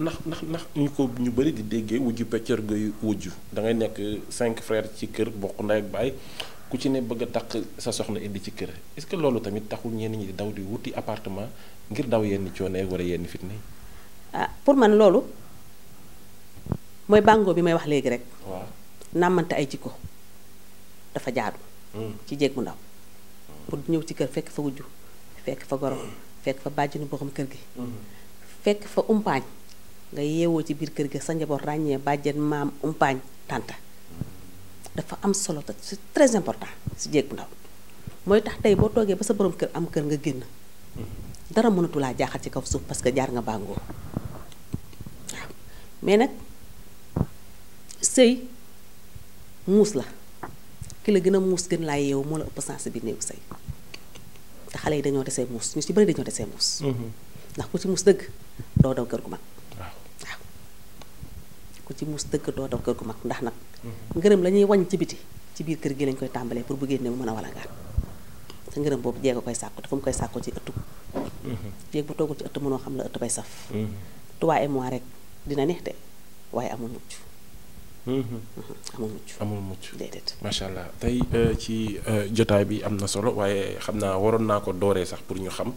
ndax ñu ko ñu bëri di déggee wujju peccor gay wujju da ngay nekk 5 frères ci kër bokk ndey ak baay ku ci ne bëgg a takk sa soxna indi ci kër est-ce que loolu tamit taxul ñenn ñi di daw di wuti appartement ngir daw yenn coono wala yenn fitna yi. ah pour man loolu mooy bàngoo bi may wax léegi rek. waaw nàmmante ay jikko dafa jaadu. ci jéeg bu ndaw. pour ñëw ci kër fekk fa wujju fekk fa goro fekk fa bàjjenu borom kër gi. fekk fa umpaañ nga yeewoo ci biir kër gi sa njaboot ràññee bàjjen maam umpaañ tànta dafa am solo te c'est très important si jéeg bu ndaw mooy tax tey boo toogee ba sa borom kër am kër nga génn dara mënatu laa jaaxal ci kaw suuf parce que jaar nga bàngoo waaw mais nag sëy muus la ki la gën a muus gën laa yeewu moo la ëpp sens bi néew sëy te xale yi dañoo desee muus ñu ci bëri dañoo desee muus ndax ku ci muus dëgg doo daw kër gu mag. waaw ku ci muus dëgg doo daw kër gu mag ndax nag ngërëm la ñuy wàññ ci biti ci biir kër gi lañ koy tàmbalee pour bu génne mu mën a walangaan te ngërëm boobu jéeg a koy sàkku te fu mu koy sàkku ci ëttu jéeg bu toogul ci ëtt mënoo xam la ëtt bay saf toi et moi rek dina neex de waaye amul mucc amul mucc déedéet. macha allah tey ci jotaay bi am na solo waaye xam naa waroon naa ko dooree sax pour ñu xam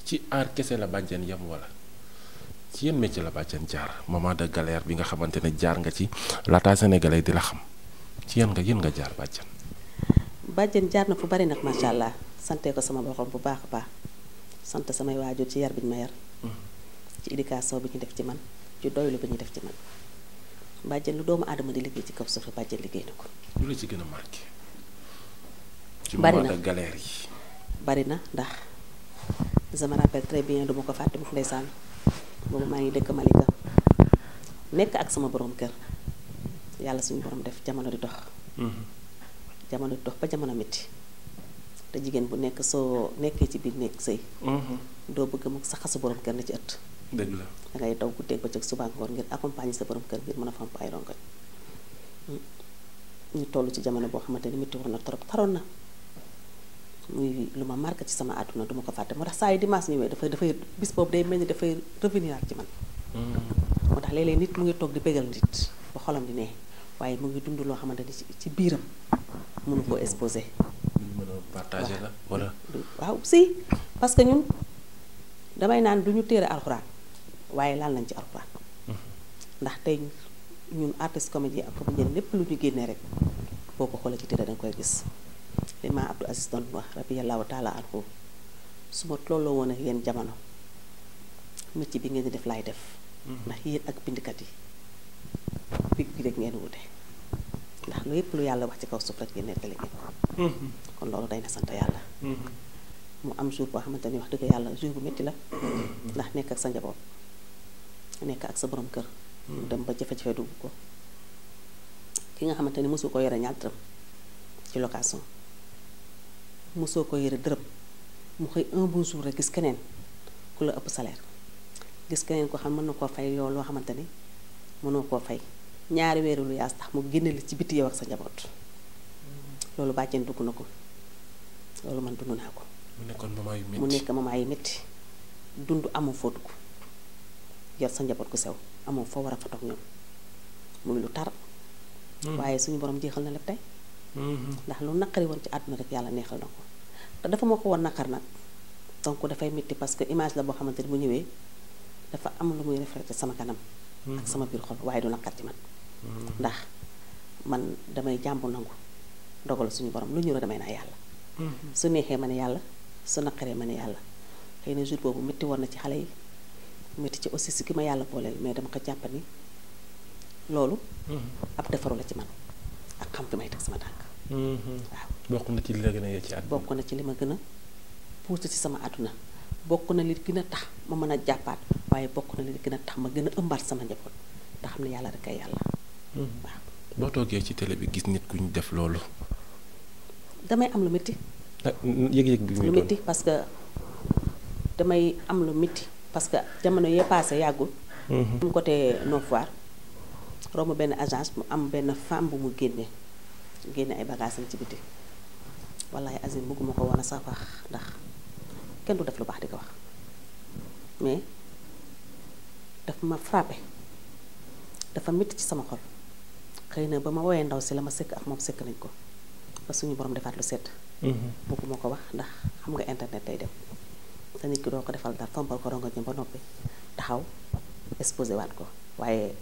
ci aar kese la bàjjen yam wala ci yenn métier la bàjjen jaar moment de galère bi nga xamante ne jaar nga ci laata sénégalais di la xam ci yéen nga jaar bàjjen. bàjjen jaar na fu bari nag macha allah sante ko sama borom bu baax a baax sant samay waajur ci yar bi ñu ma yar. ci éducation bi ñu def ci man ci doylu bi ñu def ci man bàjjen lu doomu aadama di liggéey ci kaw suuf bàjjen liggéey na ko. lu la ci gën a marqué. ci bari moment na de galère yi. bari na ndax. je me rappelle très bien duma ko fàtte bu ndeysaan boobu maa ngi dëkk Malika nekk ak sama borom kër yàlla suñu borom def jamono di dox. jamono di dox ba jamono métti te jigéen bu nekk soo nekkee ci biir nekk sëy doo bëgg mu sa xasu borom kër na ci ëtt dëgg la da ngay daw guddeeg ba cëg suba ngoon ngir accompagner sa borom kër ngir mën a fomp ay rongoñ. ñu toll ci jamono boo xamante ni métti woon na trop taroon na muy lu ma marqué ci sama àdduna duma ko fàtte moo tax saa yu dimanche ñëwee dafay bis boobu day mel ni dafay revenir ci man. moo tax léeg-léeg nit mu ngi toog di bégal nit ba xolam di nee waaye mu ngi dund loo xamante ni ci biiram mënu koo exposé. mën a partager la wala. waaw si parce que ñun damay naan du ñu téere alxuraan waaye laal nañ ci alxuraan ndax tey ñun artiste comédien ak comédien lépp lu ñu génnee rek boo ko xoolee ci téere danga koy gis li ma Abdou Aziz doon wax rabbi yàllaahu taala anhu su ma tolloo woon ak yéen jamono métier bi ngeen di def laay def ndax yéen ak bindkat yi big bi rek ngeen wute ndax lu yëpp lu yàlla wax ci kaw suuf rek ngeen nettali ngeen kon loolu day na sant yàlla mu am jour boo xamante ni wax dëgg yàlla jour bu métti la ndax nekk ak sa njaboot nekk ak sa borom kër dem ba jafe-jafe dugg ko ki nga xamante ni mosoo ko yore ñaar dërëm ci location mosoo ko yore dërëm mu xëy un bon jour rek gis keneen ku la ëpp salaire gis keneen ko xam mën na koo fay yow loo xamante ni mënoo koo fay ñaari weeru lu yaas tax mu génne li ci biti yow ak sa njaboot loolu bàcceen dugg na ko loolu man dund naa ko mu nekkoon moment yu métti mu nekk moment yu métti dund amoo foo dugg yor sa njaboot gu sew amoo foo war a fotoog ñoom muy lu tar waaye suñu borom jeexal na lépp tey ndax lu naqari woon ci àdduna rek yàlla neexal na ko te dafa ma ko woon naqar nag donc dafay métti parce que image la boo xamante ni bu ñëwee dafa am lu muy reflété sama kanam ak sama biir xol waaye du naqar ci man ndax man damay jàmbu nangu dogal suñu borom lu ñëw damay naa yàlla su neexee ma ne yàlla su naqaree ma ne yàlla xëy na jour boobu métti woon na ci xale yi métti ci aussi si ki ma yàlla booleel mais dama ko jàpp ni loolu ab defaru la ci man ak xam fi may teg sama tànk waaw bokk na ci li la gën a yee ci àdduna bokk na ci li ma gën a poussé ci sama àdduna bokk na li gën a tax ma mën a jàppaat waaye bokk na li gën a tax ma gën a ëmbaat sama njaboot te xam ne yàlla rek ay yàlla waaw boo toogee ci télé bi gis nit ku ñu def loolu damay am lu métti yëg-yëg bi muy lu doon métti parce que damay am lu métti parce que jamono yee passé yàggul mu côté Nord Foire romb benn agence mu am benn femme bu mu génne ay bagages am ci biti wallahi azim bëgguma ko woon a sax wax ndax kenn du def lu baax di ko wax mais daf ma frappé dafa métti ci sama xol xëy na ba ma woowee ndaw si la ma sëkk ak moom sëkk nañ ko ba suñu borom defaat lu sedd bëgguma ko wax ndax xam nga internet day dem te nit ki doo ko defal dara fompal ko rongo ñi ba noppi taxaw exposé waat ko waaye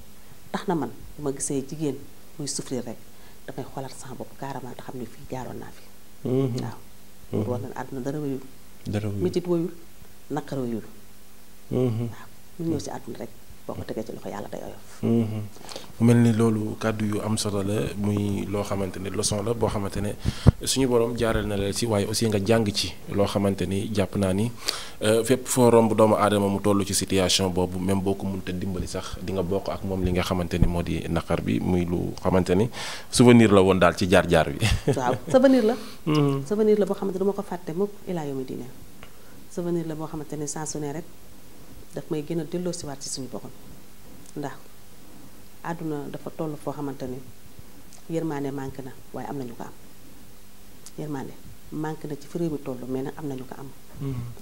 tax na man bu ma gisee jigéen muy souffrir rek damay xoolaat sama bopp carrément te xam ne fii jaaroon naa fi waaw war na àdduna dara wéyul métit wéyul naqar wéyul waaw ñu ñëw si àdduna rek boo ko tegee ci loxo yàlla day oyof mu mel ni loolu kàddu yu am solo la muy loo xamante ne leçon la boo xamante ne suñu borom jaaral na la si waaye aussi nga jàng ci loo xamante ni jàpp naa ni fépp foo romb doomu aadama mu toll ci situation boobu même boo ko mënta dimbali sax di nga bokk ak moom li nga xamante ni moo di naqar bi muy lu xamante ni souvenir la woon daal ci jaar-jaar bi. waaw souvenir la. souvenir la boo xamante du ma ko fàtte mukk ilaa yomi diine souvenir la boo xamante ni saa su ne rek daf may gën a delloo si waat ci suñu boppam ndax àdduna dafa toll foo xamante ni yërmande manqué na waaye am nañu ko am yërmande manqué na ci fi réew mi toll mais nag am nañu ko am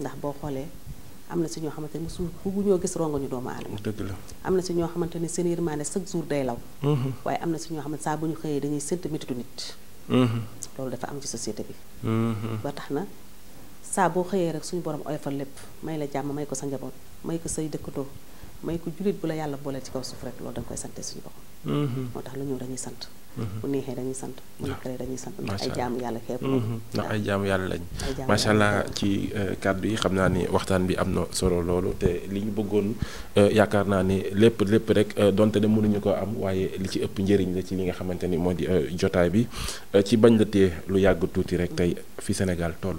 ndax boo xoolee am na si ñoo xamante ni su buggu ñoo gis rongoñu doomu aadama dëgg la am na si ñoo xamante ni seen yërmande chaque jour day law waaye am na si ñoo xamante saa bu ñu xëyee dañuy séntu métitu nit loolu dafa am ci société bi ba tax na saa boo xëyee rek suñu borom oyofal lépp may la jàmm may ko sa njaboot may ko say dëkkandoo may ko jullit bu la yàlla boole ci kaw suuf rek loolu da nga koy sante suñu boppam moo tax lu ñëw dañuy sant bu neexee dañuy sant bu nakkaree dañuy sant ndax ay jaamu yàlla xeebu ndax ay jaamu yàlla lañ macha allah ci kàddu yi xam naa ni waxtaan bi am na solo loolu te li ñu bëggoon yaakaar naa ni lépp rek donte de mënuñu ko am waaye li ci ëpp njëriñ la ci li nga xamante ni moo di jotaay bi ci bañ la tee lu yàgg tuuti rek tey fi Sénégal toll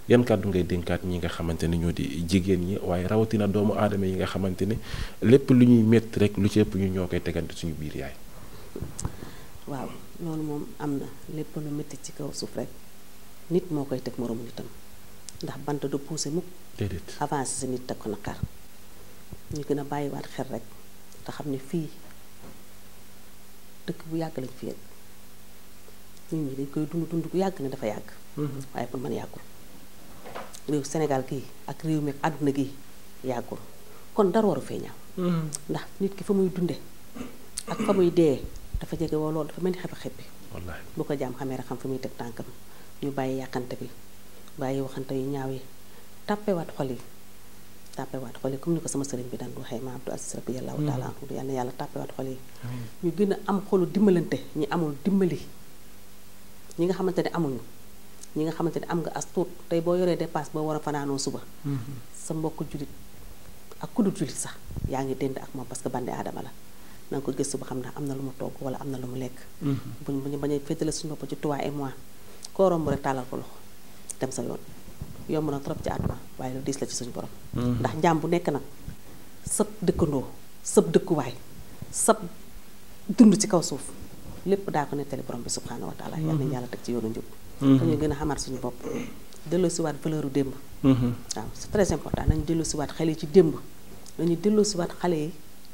yan kàddu ngay dénkaat ñi nga xamante ni ñoo di jigéen ñi waaye rawatina doomu aadama yi nga xamante ni lépp lu ñuy métti rek lu ci ëpp ñu ñoo koy tegante suñu biir yaay. waaw loolu moom am na lépp lu métti ci kaw suuf rek nit moo koy teg moroomu nitam ndax bant du poussé mukk déedéet avancé si nit teg ko naqar ñu gën a bàyyiwaat xel rek te xam ne fii dëkk bu yàgg lañ fi yegg nit ñi dañ koy dund dund bu yàgg ne dafa yàgg. waaye pour man yàggul réew Sénégal gii ak réew mi ak àdduna gii yàggul kon dara waru fee ñaaw. ndax nit ki fa muy dunde ak fa muy dee dafa jege woo loolu dafa mel ni xepa xeppi. wallaahi bu ko jaam xamee rek xam fa muy teg tànkam ñu bàyyi yàqante bi bàyyi waxante yu ñaaw yi tàppewaat xol yi. tàppewaat xol yi comme ni ko sama sëriñ bi daan waxee ma Abdou Aziz Rabbi yàlla taala anhu yàlla na yàlla tàppewaat xol yi. ñu gën a am xolu dimbalante ñi amul dimbali ñi nga xamante ne amuñu ñi nga xamante ne am nga as tuut tey boo yoree dépasse boo war a fanaanoo suba. sa mbokk julit ak ku dul julit sax yaa ngi dend ak moom parce que bandi aadama la na nga ko gëstu ba xam ne am na lu mu togg wala am na lu mu lekk. buñ bañ a féetale suñu bopp ci toi et moi koo romb rek tàllal ko loxo dem sa yoon. yomb na trop ci àdduna waaye lu diis la ci suñu borom. ndax jaam bu nekk nag sab dëkkandoo sab dëkkuwaay sab dund ci kaw suuf lépp daa ko nettali borom bi subhanahu wa taala. yal nañu yàlla teg ci yoonu njub. dañu gën a xamaat suñu bopp delloo siwaat valeur u démb. waaw c'est très important nañu delloo siwaat xale yi ci démb nañu delloo siwaat xale yi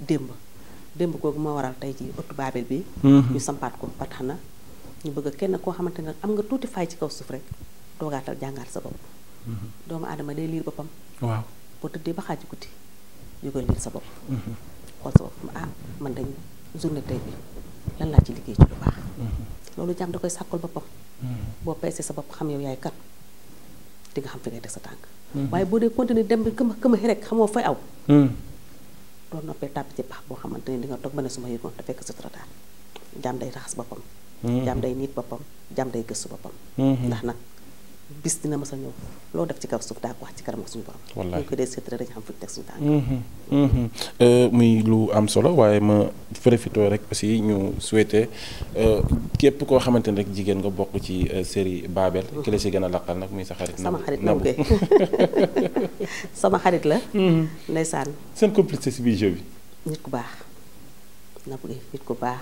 démb googu moo waral tey ci ëttu Baabel bi. ñu sampaat ko ba tax na ñu bëgg kenn koo xamante ne am nga tuuti faay ci kaw suuf rek toogaatal jàngaat sa bopp. doomu aadama day liir boppam. waaw boo tëddee ba xaaju guddi jógal liir sa bopp. xool sa bopp man dañ journée tey bi lan laa ci liggéey ci lu baax. loolu jàmm da koy sàkkul boppam. boo peesee sa bopp xam yow yaay kat di nga xam fi ngay teg sa tànk. waaye boo dee continuer dem bi këma rek xamoo fay aw. doo noppee tàbbi ci pax boo xamante ni di nga toog ba ne suma yëgoon te fekk sa trop tard jàmm day raxas boppam. jàmm day niit boppam jàmm day gëstu boppam. ndax nag. bis dina mës a ñëw loo def ci kaw suuf daa ko wax ci kanam ak suñu borom. wallaahi ñu ko dee seetlu dañu xam fu ñu teg suñu tànk. muy lu am solo waaye ma profité rek aussi ñu souhaité képp koo xamante ne rek jigéen nga bokk ci série Baabel. ki la si gën a laqal nag muy sa xarit. sama xarit Nabou Guèye sama xarit la. ndeysaan. seen complicité si biir jeu bi. nit ku baax Nabou Guèye nit ku baax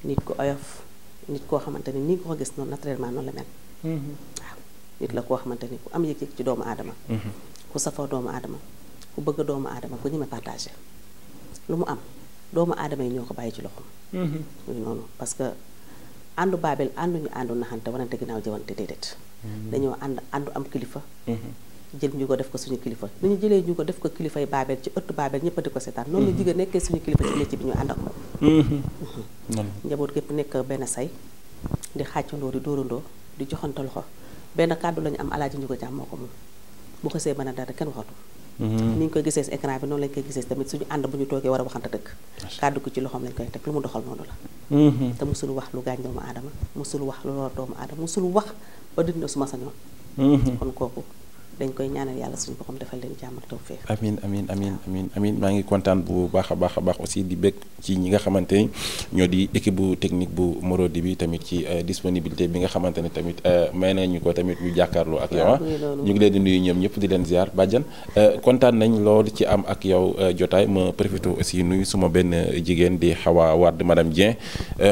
nit ku oyof nit koo xamante ni ni nga ko gis noonu naturellement noonu la mel. waaw. nit la koo xamante ni ku am yëg-yëg ci doomu aadama. ku safoo doomu aadama ku bëgg doomu aadama ku ñeme partagé lu mu am doomu aadama yi ñoo ko bàyyi ci loxoom. muy noonu parce que àndu Baabel ànduñu àndu naxante wanante ginnaaw jëwante déedéet. dañoo àndu am kilifa. jël ñu ko def ko suñu kilifa ni ñu jëlee ñu ko def ko kilifay Baabel ci ëttu Baabel ñëpp di ko seetaan noonu la jigéen nekkee suñu kilifa ci métier bi ñu ànd ak moom. njaboot gépp nekk benn say di xàccandoo di dóorandoo di joxante loxo. benn kàddu lañu am alaaji ñu ko jàmm moo ko moom bu ko see mën a dara kenn waxatu. ni ñu koy gisee si écran bi noonu lañ koy gisee tamit suñu ànd bu ñu toogee war a waxante dëgg. kàddu ko ci loxoom lañ koy teg lu mu doxal noonu la. te musul wax lu gaañ doomu aadama musul wax lu lor doomu aadama musul wax ba dina suma sañoon. kon kooku dañ koy ñaanal yàlla suñu boppam defal leen jàmm ak tawfeex. amiin maa ngi kontaan bu baax a baax aussi di bëgg ci ñi nga xamante ni ñoo di équipe bu technique bu Marodi bi tamit ci disponibilité bi nga xamante ne tamit may nañu ko tamit ñu jàkkaarloo ak yow. ñu ngi leen di nuyu ñoom ñëpp di leen ziar bàjjan kontaan nañ loolu ci am ak yow jotaay ma profité aussi nuyu suma benn jigéen di Hawa Wade madame Dieng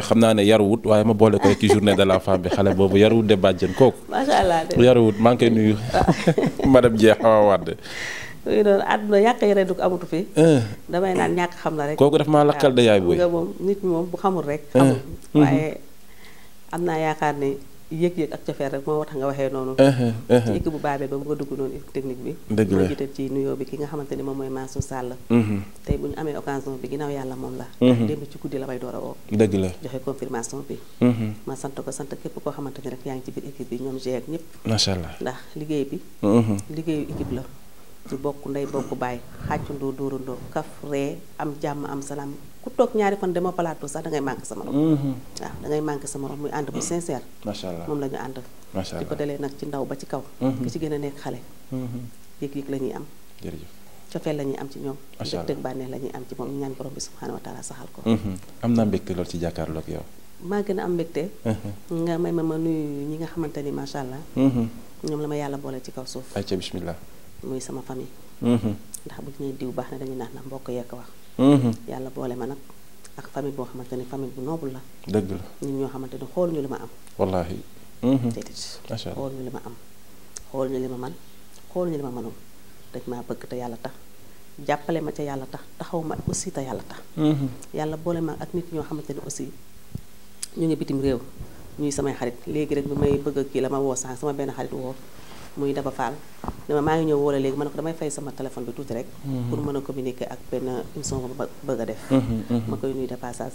xam naa ne yaruwut waaye ma boole ko ci journée de la femme bi xale boobu yaruwut de bàjjan kooku. macha allah yaruwut maa ngi koy nuyu. madame Dieng Hawa Wade. yooyu noonu àdduna yàq yare du ko amatu fi. damay naan ñàkk xam la rek. kooku daf maa lakkal de yaay booy. nga moom nit ñi moom bu xamul rek. xamul waaye am naa yaakaar ne yëg-yëg ak cofeel rek moo tax nga waxee noonu. ci équipe bu Baabel ba bëgg a dugg noonu équipe technique bi. dëgg la ma jiital ci nuyoo bi ki nga xamante ni moom mooy Mansour Sall. tey bu ñu amee occasion bi ginnaaw yàlla moom la. démb ci guddi la may door a woo. dëgg la joxe confirmation bi. ma sant ko sant képp koo xamante ni rek yaa ngi ci biir équipe bi ñoom G ak ñëpp. macha allah ndax liggéey bi. liggéeyu équipe la. ñu bokk ndey bokk baay xàccandoo dóorandoo kaf ree am jàmm am salaam ku toog ñaari fan dama plateau sax da ngay manqué sa morom. waaw da ngay manqué sa morom muy ànd bu sincère. macha allah moom la ñu ànd. macha allah di ko delee nag ci ndaw ba ci kaw. ki ci gën a nekk xale. yëg-yëg la ñuy am. jërëjëf cofeel la ñuy am ci ñoom. macha allah dëgg bànneex la ñuy am ci moom ñu ñaan borom bi subhanahu wa taala saxal ko. am naa mbégte lool ci jàkkaarloo ak yow. maa gën a am mbégte. nga may ma nuyu ñi nga xamante ni macha allah. ñoom la ma yàlla boole ci kaw suuf. ayca bismillah. muy sama famille. ndax bu ñu nee diw baax na dañuy naan na mbokk yekk wax. yàlla boole ma nag ak famille boo xamante ni famille bu noble la. dëgg la ñun ñoo xamante ni xool ñu li ma am. wallaahi. déedéet. macha allah xool ñu li ma am xool ñu li ma man xool ñu li ma mënul dañ maa bëgg te yàlla tax jàppale ma ca yàlla tax taxaw ma aussi te yàlla tax yàlla boole ma ak nit ñoo xamante ne aussi ñu ngi bitim réew ñuy samay xarit léegi rek bi may bëgg kii la ma woo sànq sama benn xarit woo muy Daba Fall dama maa ngi ñëw woo la léegi ma ne ko damay fay sama téléphone bi tuuti rek pour mën a communiquer ak benn émission ba bëgg a def ma koy nuyu de passage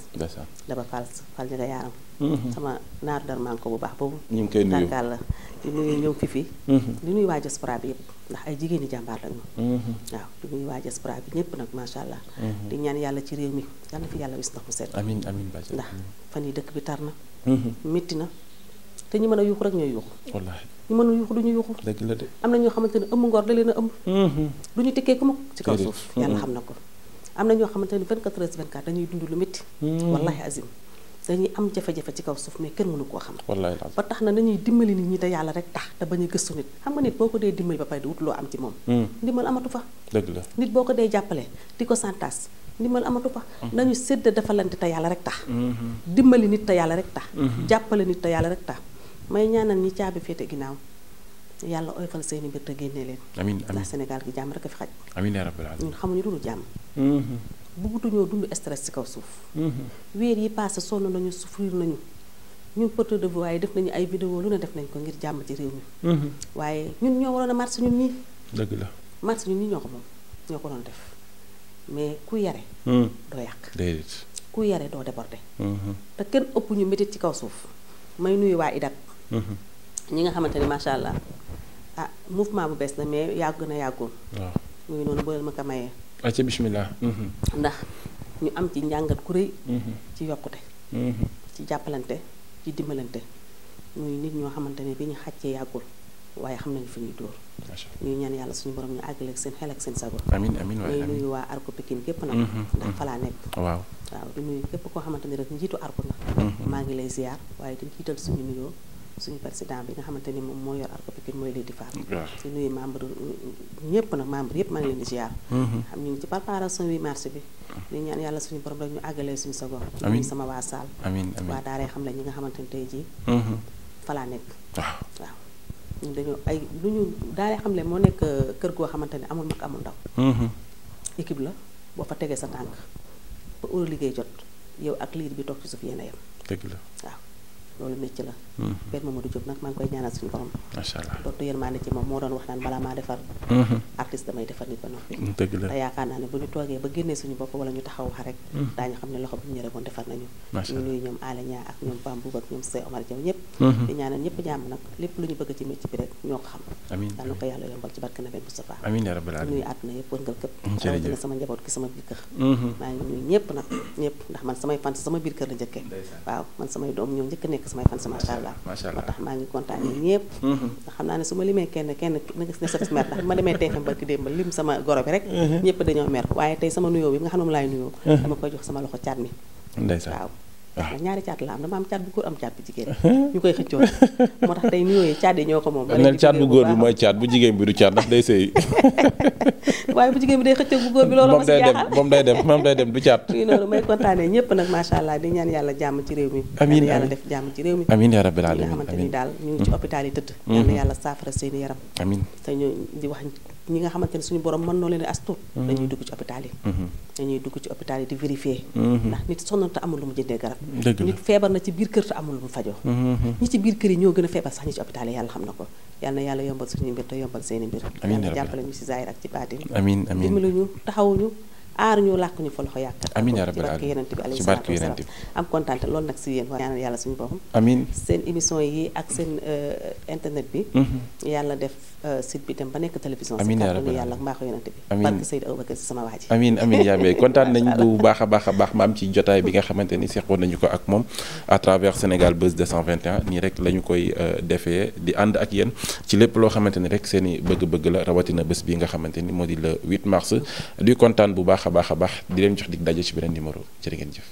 Daba Fall Fall ña nga yaaram sama naaru dar maa ngi ko bu baax boobu ñu ngi koy nuyu tànkaal la di nuyu ñoom fifi di nuyu waa diaspora bi yëpp ndax ay jigéen ñi jàmbaar lañu waaw di nuyu waa diaspora bi ñëpp nag macha allah di ñaan yàlla ci réew mi yal na fi yàlla wis ndox mu set amiin amiin ndax fan yi dëkk bi tar na métti na te ñu mën a yuuxu rek ñooy yuuxu wallaahi ñu mën a yuuxu du ñu yuuxu dëgg la de am na ñoo xamante ne ëmb ngor da leen a ëmb du ñu tekkee ku ma ci kaw suuf yàlla xam na ko am na ñoo xamante ne 24 heures 24 dañuy dund lu métti wallahi azim dañuy am jafe-jafe ci kaw suuf mais kenn mënu koo xam wallaahi ba tax na nañuy dimbali nit ñi te yàlla rek tax te bañ a gëstu nit xam nga nit boo ko dee dimbali ba pare di wut loo am ci moom ndimbal amatu fa dëgg la nit boo ko dee jàppale di ko santaas ndimbal amatu fa nañu sédd defalante te yàlla rek tax dimbali nit te yàlla rek tax jàppale nit te yàlla rek tax may ñaanal ñi caabi féete ginnaaw yàlla oyfal seeni mbir te génnee leen amiin amiin ndax Sénégal gi jàmm rek a fi xaj amiin yaa rabbal aalamiin ñun xamuñu dul jàmm bëggatuñoo dund stress ci kaw suuf weer yi passé sonn nañu souffrir nañu ñun porte de voix waaye def nañu ay vidéo lu ne def nañ ko ngir jàmm ci réew mi waaye ñun ñoo waroon a marché ñun ñii dëgg la marché ñun ñii ñoo ko moom ñoo ko doon def mais ku yare doo yàq déedéet ku yare doo débordé te kenn ëpp ñu métit ci kaw suuf may nuyu waa IDAK ñi nga xamante ne macha allah ah mouvement bu bees la mais yàgg na yàggul waaw muy noonu boo leen ma ko mayee acca bismillah ndax ñu am ci njàngat ku rëy ci yokkute ci jàppalante ci dimbalante muy nit ñoo xamante ne bi ñu xàccee yàggul waaye xam nañu fi ñuy dóor ñuy ñaan yàlla suñu borom ñu àggale ak seen xel ak seen sago amiin amiin waay may nuyu waa Arko Pikine képp nag ndax fa laa nekk waaw waaw di nuyu képp koo xamante ne rek njiitu Arko nga maa ngi lay ziar waaye di jiital suñu nuyoo suñu président bi nga xamante ni moom moo yor Arko Pikine mooy Lady Fall di nuyu membre ñëpp nag membre yëpp maa ngi leen di ziar xam ñu ngi ci préparation 8 mars bi di ñaan yàlla suñu borom rek ñu àggalee suñu sago nuyu sama waa Saal amiin amiin waa daaree xam la ñi nga xamante ni tey jii fa laa nekk waaw ñun dañoo ay lu ñu daaree xam le moo nekk kër goo xamante ne amul mag amul ndaw équipe la boo fa tegee sa tànk ba heure liggéey jot yow ak liir bi toog ci suuf yéen a yem dëgg la waaw loolu métti la Père Mamadou Diop nag maa ngi koy ñaanal suñu borom macha allah dootu yërmande ci moom moo doon wax naan balaa maa defar artiste damay defar nit ba noppi dëgg la te yaakaar naa ne bu ñu toogee ba génnee suñu bopp wala ñu taxaw wax rek daañu xam ne loxo bu ñu regoon defar nañu ñu nuyu ñoom Alé Niang ak ñoom Pam Boub ak ñoom Sey Omar Diaw ñëpp di ñaanal ñëpp jàmm nag lépp lu ñu bëgg ci métier bi rek ñoo ko xam amiin yàlla na ko yàlla yombal ci barke Nabi Moustapha amiin yaa rabbal aalamiin nuyu àdduna yëpp wërngal këpp rawatina sama njaboot gi sama biir kër maa ngi nuyu ñëpp nag ñëpp ndax man samay fan sama biir kër la njëkkee waaw man samay doom ñoo njëkk nekk samay fan macha allah macha allah moo tax maa ngi kontaan ñëpp ndax xam naa ne su ma limee kenn ne sa mer ndax ma demee TFM barki démb lim sama goro bi rek ñëpp dañoo mer waaye tey sama nuyoo bi nga xam ne mu laay nuyoo dama koy jox sama loxo caat mi ndeysaan waaw ñaari caat la am dama am caat bu góor am caat bu jigéen ñu koy xëccoo moo tax tey nuyoo yi caat yi ñoo ko moom nel caat bu góor bi mooy caat bu jigéen bi du caat ndax day sëy waaye bu jigéen bi day xëccoo bu góor bi loolu ma si jaaxal moom day dem du caat fii noonu may kontaanee ñëpp nag macha allah di ñaan yàlla jàmm ci réew mi amiin yàlla def jàmm ci réew mi amiin yaa rabbil nga aalamiin xamante ni daal ñu ngi ci hôpital yi tëdd yal na yàlla saafara seeni yaram amiin te ñu di wax ñi nga xamante ne suñu borom mën noo leen as tuut dañuy dugg ci hôpital yi dañuy dugg ci hôpital yi di vérifier ndax nit sonn te amul lu mu jëndee garab nit feebar na ci biir kër te amul lu mu fajoo ñi ci biir kër yi ñoo gën a feebar sax ñi ci hôpital yi yàlla xam na ko yàlla na yàlla yombal suñu mbir te yombal seeni mbir yàlla jàppale ñu ci zaahir ak ci baatin amiin amiin dimbali ñu taxawuñu aar ñu làkk ñu fa loxo yàkkat amiin yaa rabbal ci barke aalamiin yeneen bi alayhi ci barke salaatu yeneen wasalaam am kontaan te loolu nag si yéen waa ñaanal yàlla suñu boppam amiin seen émission yi ak seen internet bi yàlla def site bi dem ba nekk télévision amiin si yaa kàttanu rabbal yàlla ak mbaaxu yonent bi amiin barke Seydou Aboubacar si sama waa ji amiin amiin yaa bay kontaan nañ bu baax a baax ma am ci jotaay bi nga xamante ni seqoon nañu ko ak moom à travers Sénégal Buzz 221 nii rek la ñu koy defee di ànd ak yéen ci lépp loo xamante ni rek seen i bëgg-bëgg la rawatina bés bi nga xamante ni moo di le 8 mars di kontaan bu baax a baax di leen jox dig daje ci beneen numéro jërë ngeen jëf